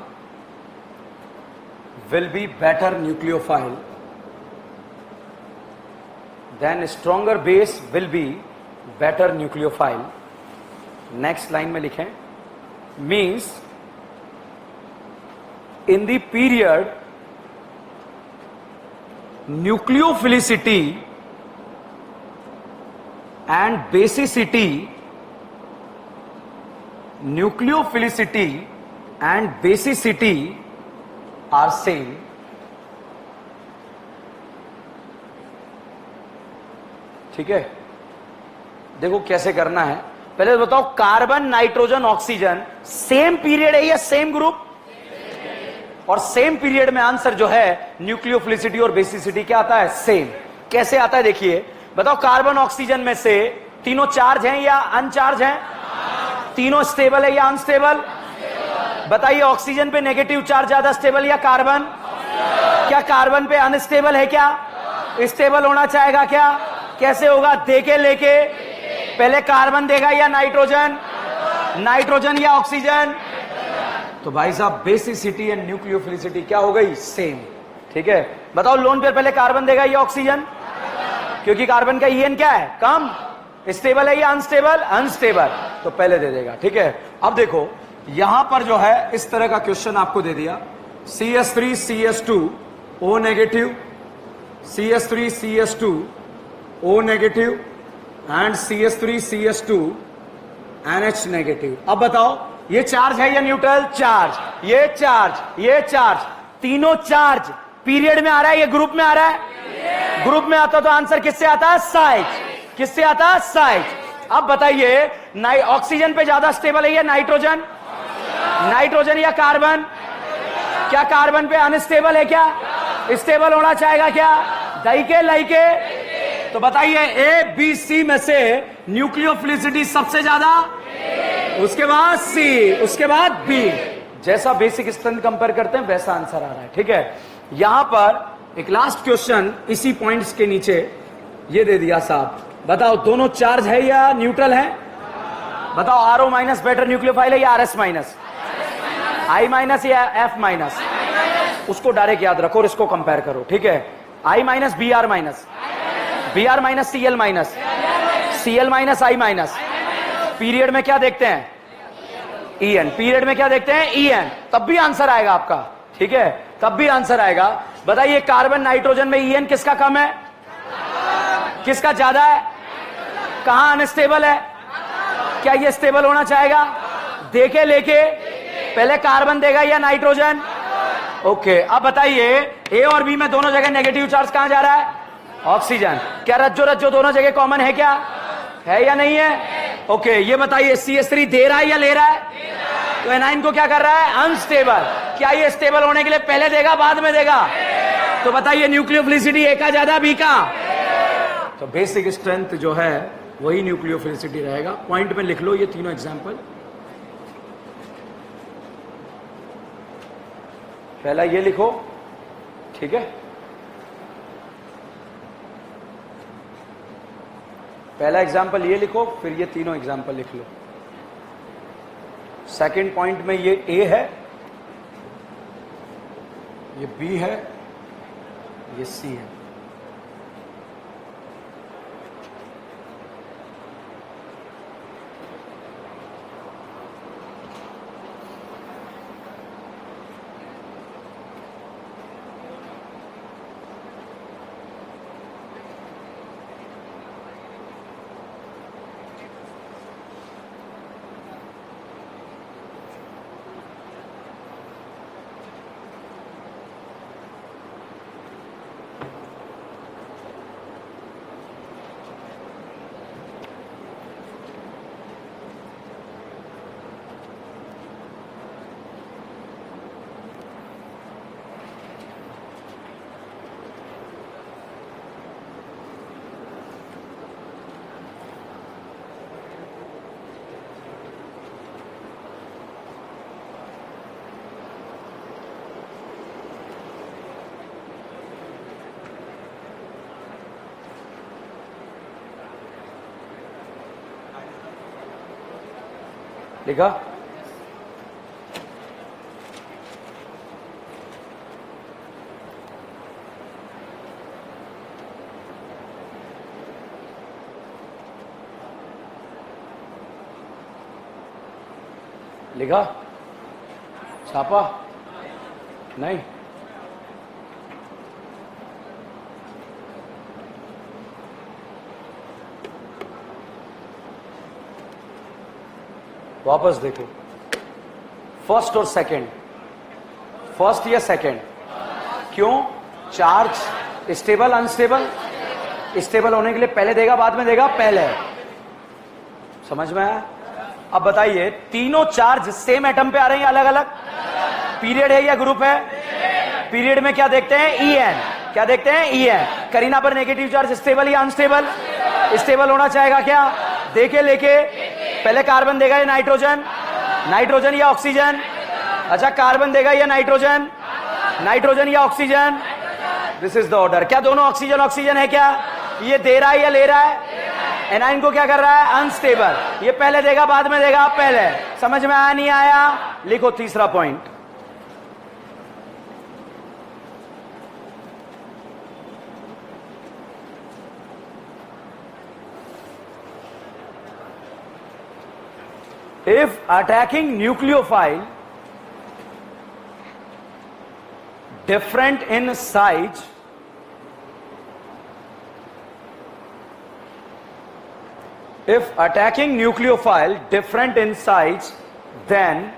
will be better nucleophile, then stronger base will be better nucleophile. Next line में लिखें, means in the period nucleophilicity and basicity, nucleophilicity and basicity are same. ठीक है, देखो कैसे करना है, पहले बताओ carbon nitrogen oxygen same period है या सेम ग्रुप, और सेम पीरियड में आंसर जो है न्यूक्लियोफिलिसिटी और बेसिसिटी क्या आता है, सेम। कैसे आता है देखिए, बताओ कार्बन ऑक्सीजन में से तीनों चार्ज हैं या अनचार्ज हैं, तीनों स्टेबल है या अनस्टेबल, बताइए ऑक्सीजन पे नेगेटिव चार्ज ज्यादा स्टेबल या कार्बन, क्या कार्बन पे अनस्टेबल है, क्या स्टेबल होना चाहेगा, क्या कैसे होगा, देके लेके, पहले कार्बन देगा या नाइट्रोजन, नाइट्रोजन या ऑक्सीजन, तो भाई साहब बेसिसिटी एंड न्यूक्लियोफिलिसिटी क्या हो गई, सेम। ठीक है, बताओ लोन पेयर पहले कार्बन देगा या ऑक्सीजन, क्योंकि कार्बन का ईएन क्या है, कम, स्टेबल है या अनस्टेबल, अनस्टेबल, तो पहले दे देगा। ठीक है, अब देखो यहां पर जो है इस तरह का क्वेश्चन आपको दे दिया, CS3 CS2 O negative, CS3 CS2 O negative and CS3 CS2 NH negative. अब बताओ ये चार्ज है या न्यूट्रल, चार्ज, ये चार्ज, ये चार्ज, तीनों चार्ज पीरियड में आ रहा है, ये ग्रुप में आ रहा है, ग्रुप में आता तो आंसर किससे आता है, साइज, किससे आता है, साइज। अब बताइए ऑक्सीजन पे ज्यादा स्टेबल है या नाइट्रोजन, नाइट्रोजन या कार्बन, क्या कार्बन पे अनस्टेबल है, क्या स्टेबल होना चाहेगा, क्या दई के लाई के, तो बताइए ए बी सी में से न्यूक्लियोफिलिसिटी सबसे ज्यादा, उसके बाद सी, उसके बाद बी, जैसा बेसिक स्ट्रेंथ कंपेयर करते हैं वैसा आंसर आ रहा है। ठीक है, यहां पर एक लास्ट क्वेश्चन इसी पॉइंट्स के नीचे ये दे दिया साहब, बताओ दोनों चार्ज है या न्यूट्रल है, बताओ RO माइनस बेटर न्यूक्लियोफाइल है या RS माइनस, I माइनस या F माइनस, उसको डायरेक्ट याद रखो और इसको कंपेयर करो। ठीक है, I minus BR minus, BR minus CL minus, CL minus I minus, period में क्या देखते हैं, EN, पीरियड में क्या देखते हैं, EN, तब भी आंसर आएगा आपका। ठीक है, तब भी आंसर आएगा। बताइए कार्बन नाइट्रोजन में EN किसका कम है, किसका ज्यादा है, कहां अनस्टेबल है, क्या ये स्टेबल होना चाहेगा, देके लेके, पहले कार्बन देगा या नाइट्रोजन, ओके। अब बताइए ए और बी में दोनों जगह नेगेटिव चार्ज कहां जा रहा है, ऑक्सीजन, क्या रज्जो रज्जो दोनों जगह कॉमन है, क्या है या नहीं है, ओके। ये बताइए CS3 दे रहा है या ले रहा है, तो एनाइन को क्या कर रहा है, अनस्टेबल, क्या ये स्टेबल होने के लिए पहले देगा बाद में देगा, तो बताइए न्यूक्लियोफिलिसिटी ए का ज्यादा बी का, तो बेसिक स्ट्रेंथ जो है वही न्यूक्लियोफिलिसिटी रहेगा। पॉइंट में लिख लो ये तीनों एग्जांपल, पहला ये लिखो, ठीक है, पहला एग्जाम्पल ये लिखो, फिर ये तीनों एग्जाम्पल लिख लो। सेकंड पॉइंट में ये ए है, ये बी है, ये सी है। लिखा? लिखा? छापा? नहीं? वापस देखो, फर्स्ट और सेकंड, फर्स्ट या सेकंड? क्यों? Charge stable unstable? स्टेबल होने के लिए पहले देगा बाद में देगा? पहले। समझ में आया? अब बताइए, तीनों चार्ज सेम एटम पे आ रहे हैं अलग अलग? पीरियड है या ग्रुप है? पीरियड में क्या देखते हैं? EN। क्या देखते हैं? EN। करीना पर नेगेटिव चार्ज स्टेबल या अनस्टेबल? स्टेबल होना चाहेगा क्या? देखे लेके पहले कार्बन देगा या नाइट्रोजन? नाइट्रोजन या ऑक्सीजन? अच्छा, कार्बन देगा या नाइट्रोजन? नाइट्रोजन या oxygen? This is the order. क्या दोनों ऑक्सीजन ऑक्सीजन है क्या? ये दे रहा है या ले रहा है? एनाइन को क्या कर रहा है? अनस्टेबल। ये पहले देगा बाद में देगा? पहले। समझ में आया नहीं आया? लिखो तीसरा point. If attacking nucleophile different in size, if attacking nucleophile different in size, then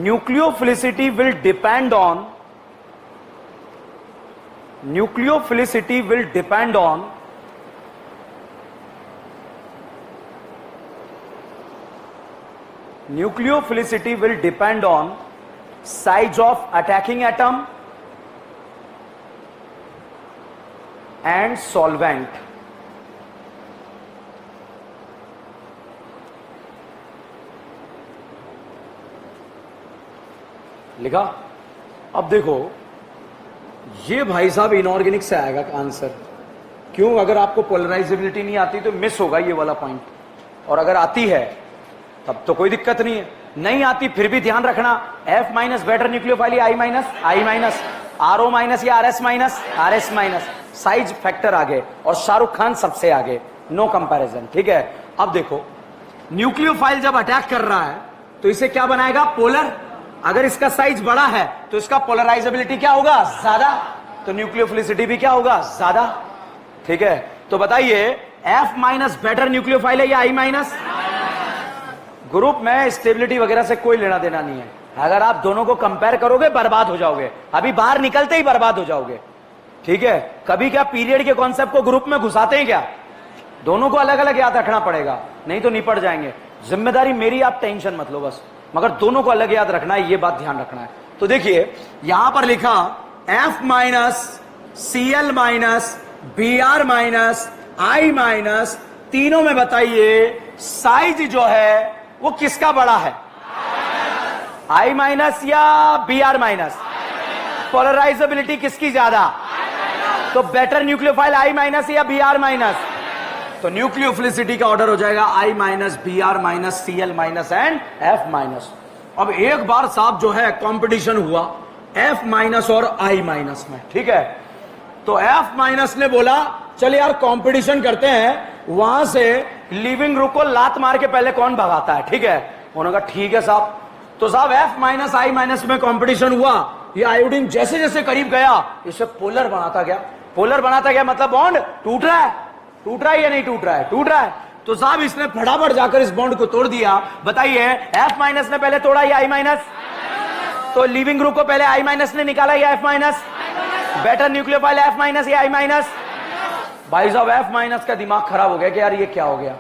nucleophilicity will depend on nucleophilicity will depend on size of attacking atom and solvent. लिखा? अब देखो, ये भाई साहब इनऑर्गेनिक से आएगा आंसर। क्यों? अगर आपको पोलराइजेबिलिटी नहीं आती तो मिस होगा ये वाला पॉइंट, और अगर आती है तब तो कोई दिक्कत नहीं है। नहीं आती फिर भी ध्यान रखना, F माइनस बेटर न्यूक्लियोफाइल या I माइनस, RO माइनस या RS माइनस, साइज फैक्टर आगे, और शाहरुख खान सबसे आगे, नो कंपैरिजन। ठीक है? अब देखो, न्यूक्लियोफाइल जब अटैक कर रहा है तो इसे क्या बनाएगा? पोलर। अगर इसका साइज बड़ा है तो इसका पोलराइजेबिलिटी क्या होगा? ज्यादा। तो न्यूक्लियोफिलिसिटी भी क्या होगा? ज्यादा। ठीक है? तो बताइए, F माइनस बेटर न्यूक्लियोफाइल है या I माइनस? ग्रुप में स्टेबिलिटी वगैरह से कोई लेना देना नहीं है। अगर आप दोनों को कंपेयर करोगे बर्बाद हो जाओगे, अभी बाहर निकलते ही बर्बाद हो जाओगे। ठीक है? कभी क्या पीरियड के कॉन्सेप्ट को ग्रुप में घुसाते हैं क्या? दोनों को अलग अलग याद रखना पड़ेगा, नहीं तो निपट जाएंगे। जिम्मेदारी मेरी, आप टेंशन मत लो बस, मगर दोनों को अलग याद रखना है, ये बात ध्यान रखना है। तो देखिए, यहां पर लिखा F minus, Cl minus, Br minus, I minus, तीनों में बताइए साइज जो है वो किसका बड़ा है? I माइनस या Br माइनस? पोलराइजेबिलिटी किसकी ज्यादा? तो बेटर न्यूक्लियोफाइल I माइनस या Br माइनस? तो न्यूक्लियोफिलिसिटी का ऑर्डर हो जाएगा I minus, Br minus, Cl minus and F minus. अब एक बार साहब जो है कंपटीशन हुआ F माइनस और I माइनस में। ठीक है? तो F माइनस ने बोला चल यार कंपटीशन करते हैं, वहां से लिविंग ग्रुप को लात मार के पहले कौन भगाता है। ठीक है? उन्होंने कहा ठीक है साहब। तो साहब F माइनस I माइनस में कंपटीशन हुआ, ये आयोडीन जैसे जैसे करीब गया इसे पोलर बनाता गया। पोलर बनाता गया मतलब बॉन्ड टूट रहा है, टूट रहा है या नहीं टूट रहा है? टूट रहा है। तो साहब इसने फटाफट जाकर इस बॉन्ड को तोड़ दिया। बताइए, F माइनस ने पहले तोड़ा या I माइनस? तो लिविंग ग्रुप को पहले I माइनस ने निकाला या F minus? Better nucleophile F minus या I माइनस? भाई साहब F माइनस का दिमाग खराब हो गया कि यार ये क्या हो गया,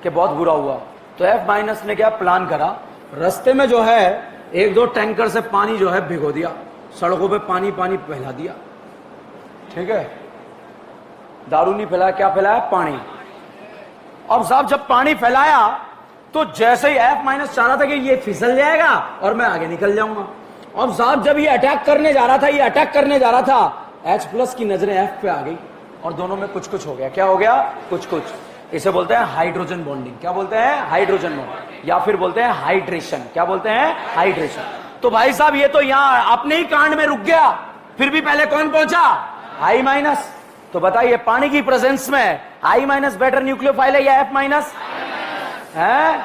कि बहुत बुरा हुआ। तो F माइनस ने क्या प्लान करा, रास्ते में जो है एक दो टैंकर से पानी जो है भिगो दिया, सड़कों पे पानी पानी फैला दिया। ठीक है? दारू नहीं फैलाया, क्या फैलाया? पानी। अब साहब जब पानी फैलाया तो जैसे ही F माइनस चाह रहा था कि ये फिसल जाएगा और मैं आगे निकल जाऊंगा। अब साहब जब ये अटैक करने जा रहा था, H प्लस की नजरें F पे आ गई और दोनों में कुछ कुछ हो गया। क्या हो गया? कुछ कुछ। इसे बोलते हैं हाइड्रोजन बॉन्डिंग। क्या बोलते हैं? हाइड्रोजन बॉन्डिंग, या फिर बोलते हैं हाइड्रेशन। क्या बोलते हैं? हाइड्रेशन। तो भाई साहब ये तो यहां अपने ही कांड में रुक गया, फिर भी पहले कौन पहुंचा? I minus. तो बताइए पानी की प्रेजेंस में I माइनस बेटर न्यूक्लियोफाइल है या F माइनस है?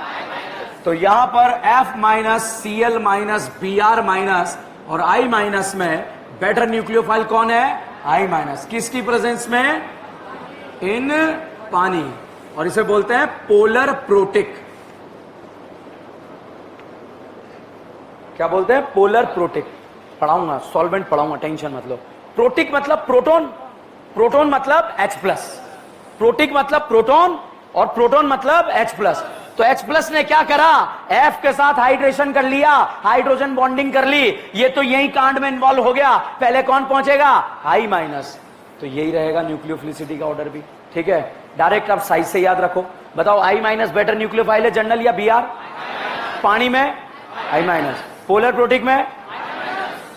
तो यहां पर F minus, Cl minus, Br minus और I माइनस में बेटर न्यूक्लियोफाइल कौन है? I minus. किसकी प्रेजेंस में? इन पानी। और इसे बोलते हैं पोलर प्रोटिक। क्या बोलते हैं? Polar protic. पढ़ाऊंगा, सॉल्वेंट पढ़ाऊंगा, टेंशन मत लो। प्रोटिक मतलब प्रोटोन, प्रोटोन मतलब H प्लस। प्रोटिक मतलब प्रोटोन और प्रोटोन मतलब H प्लस। तो H प्लस ने क्या करा? F के साथ हाइड्रेशन कर लिया, हाइड्रोजन बॉन्डिंग कर ली। ये तो यही कांड में इन्वॉल्व हो गया, पहले कौन पहुंचेगा? I minus. तो यही रहेगा न्यूक्लियोफिलिसिटी का ऑर्डर भी। ठीक है, डायरेक्ट आप साइज से याद रखो। बताओ I माइनस बेटर न्यूक्लियोफाइल है जनरल या Br? पानी में I माइनस, पोलर प्रोटिक में।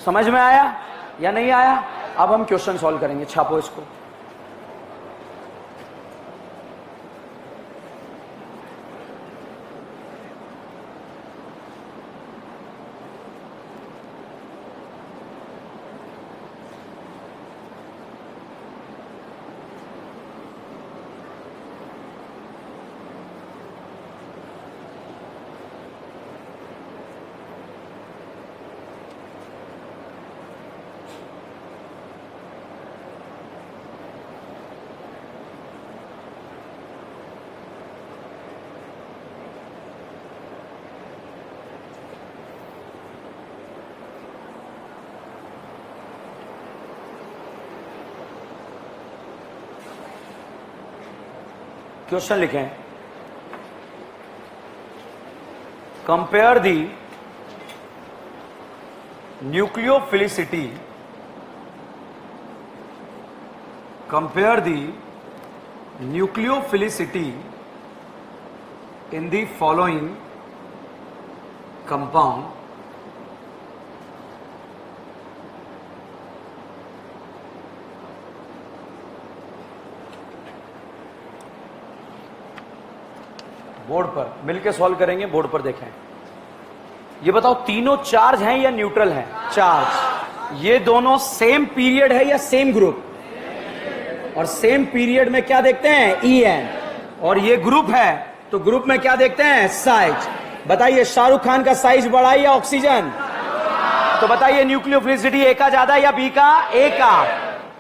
समझ में आया या नहीं आया? अब हम क्वेश्चन सॉल्व करेंगे, छापो इसको। क्वेश्चन लिखें, compare the nucleophilicity, compare the nucleophilicity in the following compound board पर मिलके सॉल्व करेंगे। बोर्ड पर देखें, ये बताओ तीनों चार्ज हैं या न्यूट्रल हैं? चार्ज। ये दोनों सेम पीरियड है या सेम ग्रुप? और सेम पीरियड में क्या देखते हैं? En। और ये ग्रुप है तो ग्रुप में क्या देखते हैं? साइज। बताइए शाहरुख खान का साइज बड़ा है या ऑक्सीजन? तो बताइए न्यूक्लियोफिलिसिटी ए का ज्यादा या बी का? ए का।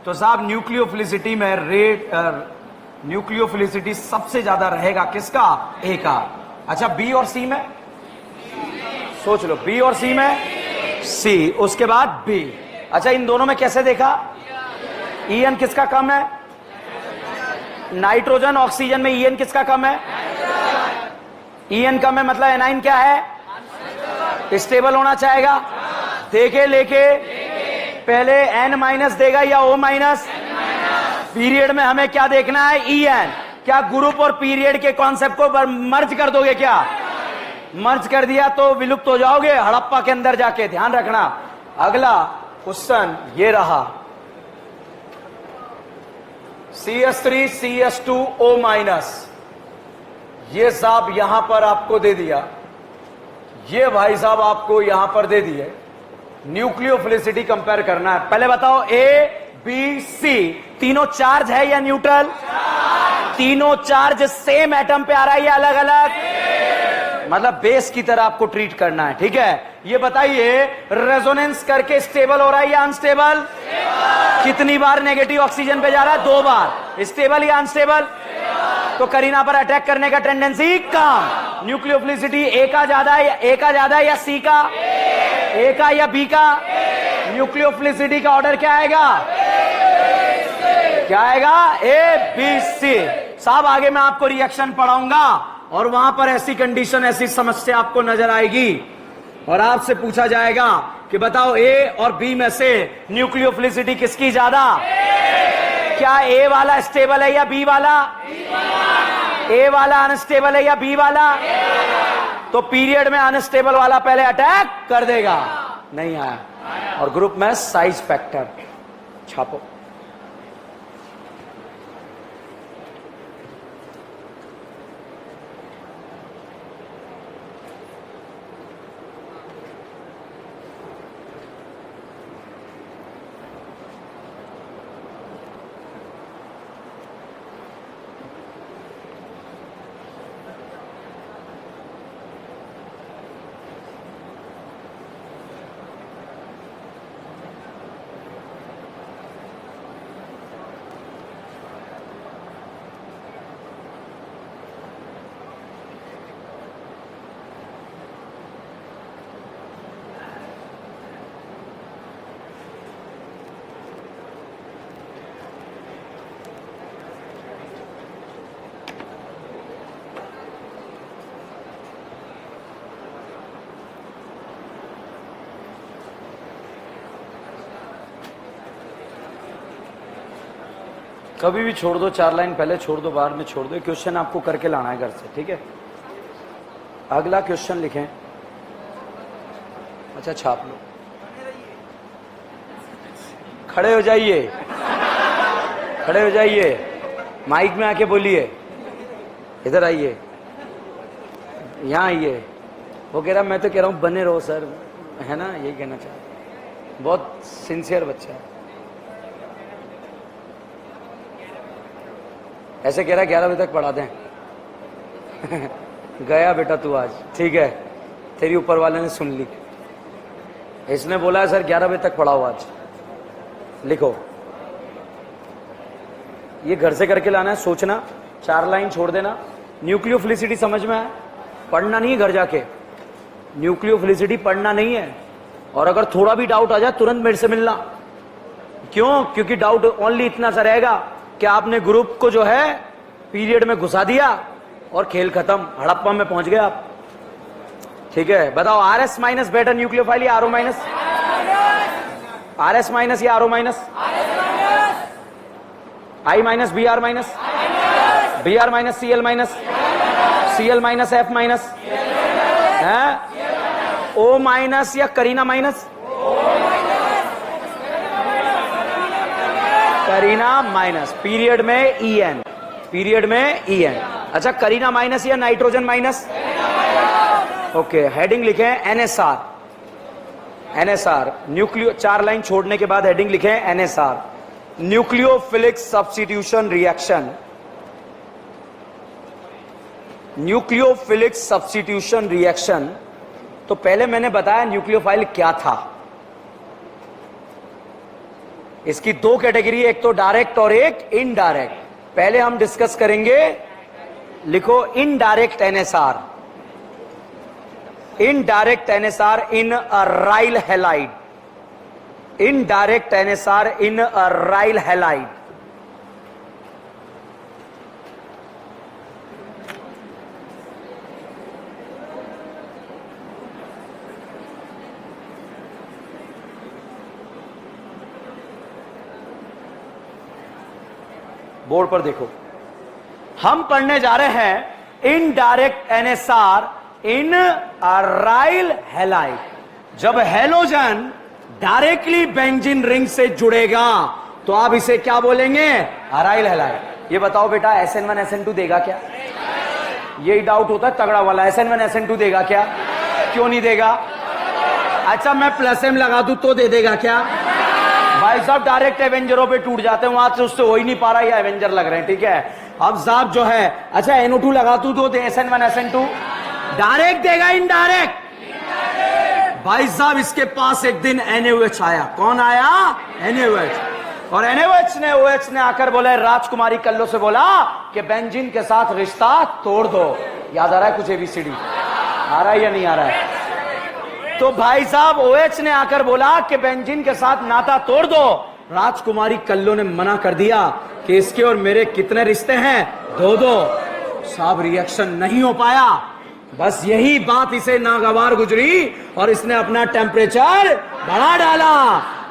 तो साहब न्यूक्लियोफिलिसिटी में रेट न्यूक्लियोफिलिसिटी सबसे ज्यादा रहेगा किसका? ए का। अच्छा बी और सी में सोच लो, बी और सी में सी, उसके बाद बी। अच्छा इन दोनों में कैसे देखा? ईएन किसका कम है? नाइट्रोजन ऑक्सीजन में ईएन किसका कम है? ईएन कम है मतलब एनाइन क्या है? स्टेबल होना चाहेगा। देखे लेके पहले एन माइनस देगा या ओ माइनस? पीरियड में हमें क्या देखना है? ईएन। क्या ग्रुप और पीरियड के कॉन्सेप्ट को मर्ज कर दोगे? क्या मर्ज कर दिया तो विलुप्त हो जाओगे हड़प्पा के अंदर जाके, ध्यान रखना। अगला क्वेश्चन ये रहा, CS3 CS2 O माइनस। ये साहब यहां पर आपको दे दिया, ये भाई साहब आपको यहां पर दे दिए। न्यूक्लियोफिलिसिटी कंपेयर करना है। पहले बताओ ए बी सी तीनों चार्ज है या न्यूट्रल? तीनों चार्ज सेम एटम पे आ रहा है या अलग अलग? मतलब बेस की तरह आपको ट्रीट करना है। ठीक है, ये बताइए रेजोनेंस करके स्टेबल हो रहा है या अनस्टेबल? कितनी बार नेगेटिव ऑक्सीजन पे जा रहा है? 2 बार। स्टेबल या अनस्टेबल? तो करीना पर अटैक करने का टेंडेंसी कम। न्यूक्लियोफिलिसिटी ए का ज्यादा है, ए का ज्यादा या सी का? ए का या बी का? न्यूक्लियोफिलिसिटी का ऑर्डर क्या आएगा? क्या आएगा? A B C. साहब आगे मैं आपको रिएक्शन पढ़ाऊंगा और वहां पर ऐसी कंडीशन, ऐसी समस्या आपको नजर आएगी और आपसे पूछा जाएगा कि बताओ ए और बी में से न्यूक्लियोफिलिसिटी किसकी ज्यादा? क्या ए वाला स्टेबल है या बी वाला? ए वाला अनस्टेबल है या बी वाला? तो पीरियड में अनस्टेबल वाला पहले अटैक कर देगा। नहीं आया। और ग्रुप में साइज फैक्टर छापो। कभी भी छोड़ दो, 4 लाइन पहले छोड़ दो, बाद में छोड़ दो। क्वेश्चन आपको करके लाना है घर से, ठीक है। अगला क्वेश्चन लिखें। अच्छा छाप लो, खड़े हो जाइए, खड़े हो जाइए, माइक में आके बोलिए, इधर आइए, यहाँ आइए। वो कह रहा मैं तो कह रहा हूँ बने रहो सर, है ना, यही कहना चाह रहा। बहुत सिंसियर बच्चा है। ऐसे कह रहा 11 बजे तक पढ़ा दें। गया बेटा तू आज, ठीक है, तेरी ऊपर वाले ने सुन ली। इसने बोला है सर 11 बजे तक पढ़ाओ आज। लिखो, ये घर से करके लाना है, सोचना, 4 लाइन छोड़ देना। न्यूक्लियोफिलिसिटी समझ में आया? पढ़ना नहीं है घर जाके, न्यूक्लियोफिलिसिटी पढ़ना नहीं है। और अगर थोड़ा भी डाउट आ जाए तुरंत मेरे से मिलना। क्यों? क्योंकि डाउट ओनली इतना सा रहेगा कि आपने ग्रुप को जो है पीरियड में घुसा दिया और खेल खत्म, हड़प्पा में पहुंच गए आप, ठीक है। बताओ RS माइनस बेटर न्यूक्लियोफाइल या RO माइनस? RS माइनस या RO minus? I minus BR minus? BR minus CL minus? CL minus F minus? है O माइनस या Kareena minus? Kareena minus, period में EN, पीरियड में EN। अच्छा करीना माइनस या nitrogen minus? Okay, heading लिखें NSR। NSR nucleo, 4 line छोड़ने के बाद हेडिंग लिखें NSR, nucleophilic substitution reaction. Nucleophilic substitution reaction. तो पहले मैंने बताया न्यूक्लियोफाइल क्या था। इसकी 2 कैटेगरी, एक तो डायरेक्ट और एक इनडायरेक्ट। पहले हम डिस्कस करेंगे, लिखो इनडायरेक्ट NSR। इनडायरेक्ट NSR इन अ राइल हैलाइड। इनडायरेक्ट NSR इन अ राइल हैलाइड। बोर्ड पर देखो, हम पढ़ने जा रहे हैं इनडायरेक्ट NSR इन अराइल हैलाइड। जब हैलोजन डायरेक्टली बेंजीन रिंग से जुड़ेगा तो आप इसे क्या बोलेंगे? Aryl halide. ये बताओ बेटा SN1 SN2 देगा क्या? यही डाउट होता है तगड़ा वाला, SN1 SN2 देगा क्या? क्यों नहीं देगा? अच्छा मैं +M लगा दूं तो दे देगा क्या? भाई साहब डायरेक्ट एवेंजरों पे टूट जाते हैं, वहां से उससे हो ही नहीं पा रहा, ये एवेंजर लग रहे हैं, ठीक है। अब साहब जो है, अच्छा NO2 लगा तू तो दे SN1 SN2, डायरेक्ट देगा इनडायरेक्ट? भाई साहब इसके पास एक दिन NaOH आया। कौन आया? NaOH। और NaOH ने OH ने आकर बोला, राजकुमारी कल्लो से बोला कि बेंजीन के साथ रिश्ता तोड़ दो। याद आ रहा है कुछ ABCD? आ रहा है या नहीं आ रहा है? तो भाई साहब OH ने आकर बोला कि बेंजीन के साथ नाता तोड़ दो। राजकुमारी कल्लो ने मना कर दिया कि इसके और मेरे कितने रिश्ते हैं? 2-2। साहब रिएक्शन नहीं हो पाया। बस यही बात इसे नागवार गुजरी और इसने अपना टेम्परेचर बढ़ा डाला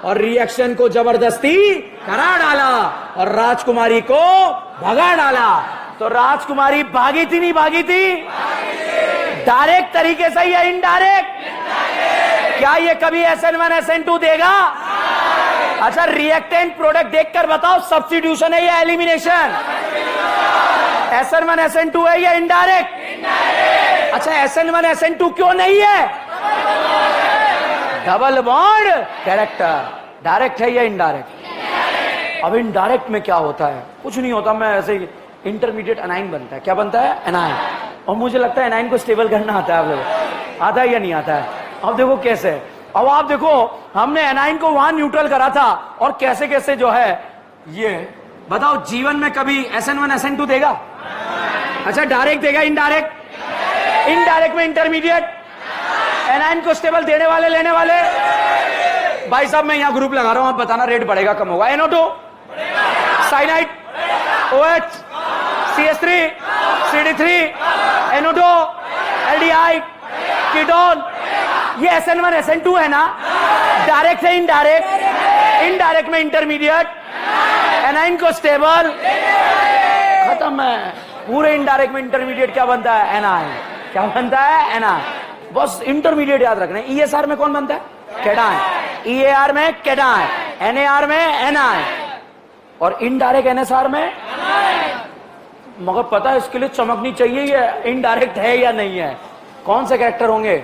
और रिएक्शन को जबरदस्ती करा डाला और राजकुमारी को भगा डाला। तो राजकुमारी भागी थी नहीं भागी थी? डायरेक्ट तरीके से या इनडायरेक्ट? क्या ये कभी SN1 SN2 देगा? अच्छा रिएक्टेंट प्रोडक्ट देखकर बताओ सब्स्टिट्यूशन है या एलिमिनेशन? SN1 SN2 है या इनडायरेक्ट? अच्छा SN1 SN2 क्यों नहीं है? Double bond character. डायरेक्ट है या इनडायरेक्ट? अब इनडायरेक्ट में क्या होता है? कुछ नहीं होता, मैं ऐसे इंटरमीडिएट एनाइन बनता है। क्या बनता है? एनाइन। और मुझे लगता है एनाइन को स्टेबल करना आता है आप लोगों, आता है या नहीं आता है? अब देखो कैसे। अब आप देखो हमने एनाइन को वहां न्यूट्रल करा था और कैसे कैसे जो है ये बताओ जीवन में कभी SN1 SN2 देगा? अच्छा डायरेक्ट देगा इनडायरेक्ट? इनडायरेक्ट में इंटरमीडिएट एनाइन को स्टेबल देने वाले लेने वाले। भाई साहब मैं यहां ग्रुप लगा रहा हूं, आप बताना रेट बढ़ेगा कम होगा? NO2 cyanide OH CH3 CD3 NO2 aldehyde ketone. ये SN1 SN2 है ना? डायरेक्ट है इनडायरेक्ट? इनडायरेक्ट में इंटरमीडिएट, एनाइन को स्टेबल, खत्म है। पूरे इनडायरेक्ट में इंटरमीडिएट क्या बनता है? एनाइन। क्या बनता है? एनाइन। बस इंटरमीडिएट याद रखना है। ईएसआर में कौन बनता है? कैटाइन। ईएआर में कैटाइन, एनएआर में एनाइन, और इनडायरेक्ट एनएसआर में, मगर पता है इसके लिए चमकनी चाहिए ये इनडायरेक्ट है या नहीं है। कौन से कैरेक्टर होंगे?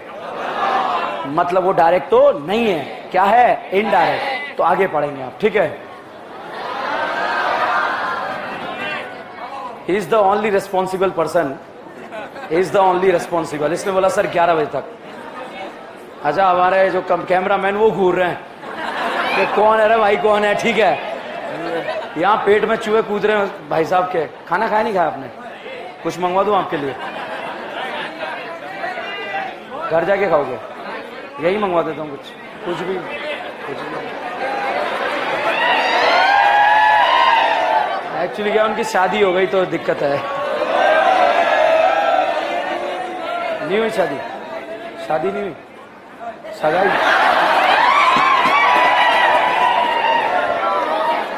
मतलब वो डायरेक्ट तो नहीं है, क्या है? इनडायरेक्ट। तो आगे पढ़ेंगे आप, ठीक है। He is the only responsible person, he is the only responsible. इसने बोला सर 11 बजे तक। अच्छा, हमारे जो कैमरामैन वो घूर रहे हैं कि कौन है रे भाई, कौन है? ठीक है, यहाँ पेट में चूहे कूद रहे हैं भाई साहब के। खाना खाया नहीं खाया आपने? कुछ मंगवा दूं आपके लिए? घर जाके खाओगे? यही मंगवा देता हूँ कुछ भी। एक्चुअली क्या, उनकी शादी हो गई तो दिक्कत है। नहीं हुई शादी? शादी नहीं हुई, सगाई।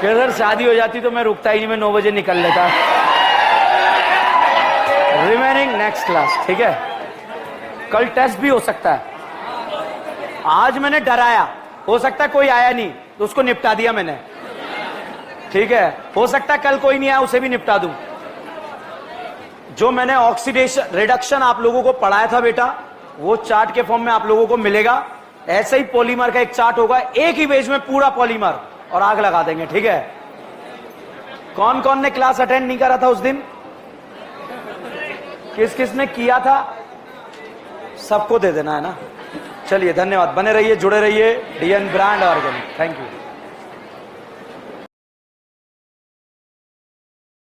फिर अगर शादी हो जाती तो मैं रुकता ही नहीं, मैं 9 बजे निकल लेता। रिमेनिंग नेक्स्ट क्लास, ठीक है। कल टेस्ट भी हो सकता है। आज मैंने डराया, हो सकता है कोई आया नहीं तो उसको निपटा दिया मैंने, ठीक है। हो सकता है कल कोई नहीं आया, उसे भी निपटा दूं। जो मैंने ऑक्सीडेशन रिडक्शन आप लोगों को पढ़ाया था बेटा, वो चार्ट के फॉर्म में आप लोगों को मिलेगा। ऐसे ही पॉलीमर का एक चार्ट होगा, एक ही पेज में पूरा पॉलीमर, और आग लगा देंगे, ठीक है। कौन कौन ने क्लास अटेंड नहीं करा था उस दिन? किस किस ने किया था? सबको दे देना है ना। चलिए, धन्यवाद। बने रहिए, जुड़े रहिए। DN brand organic. Thank you.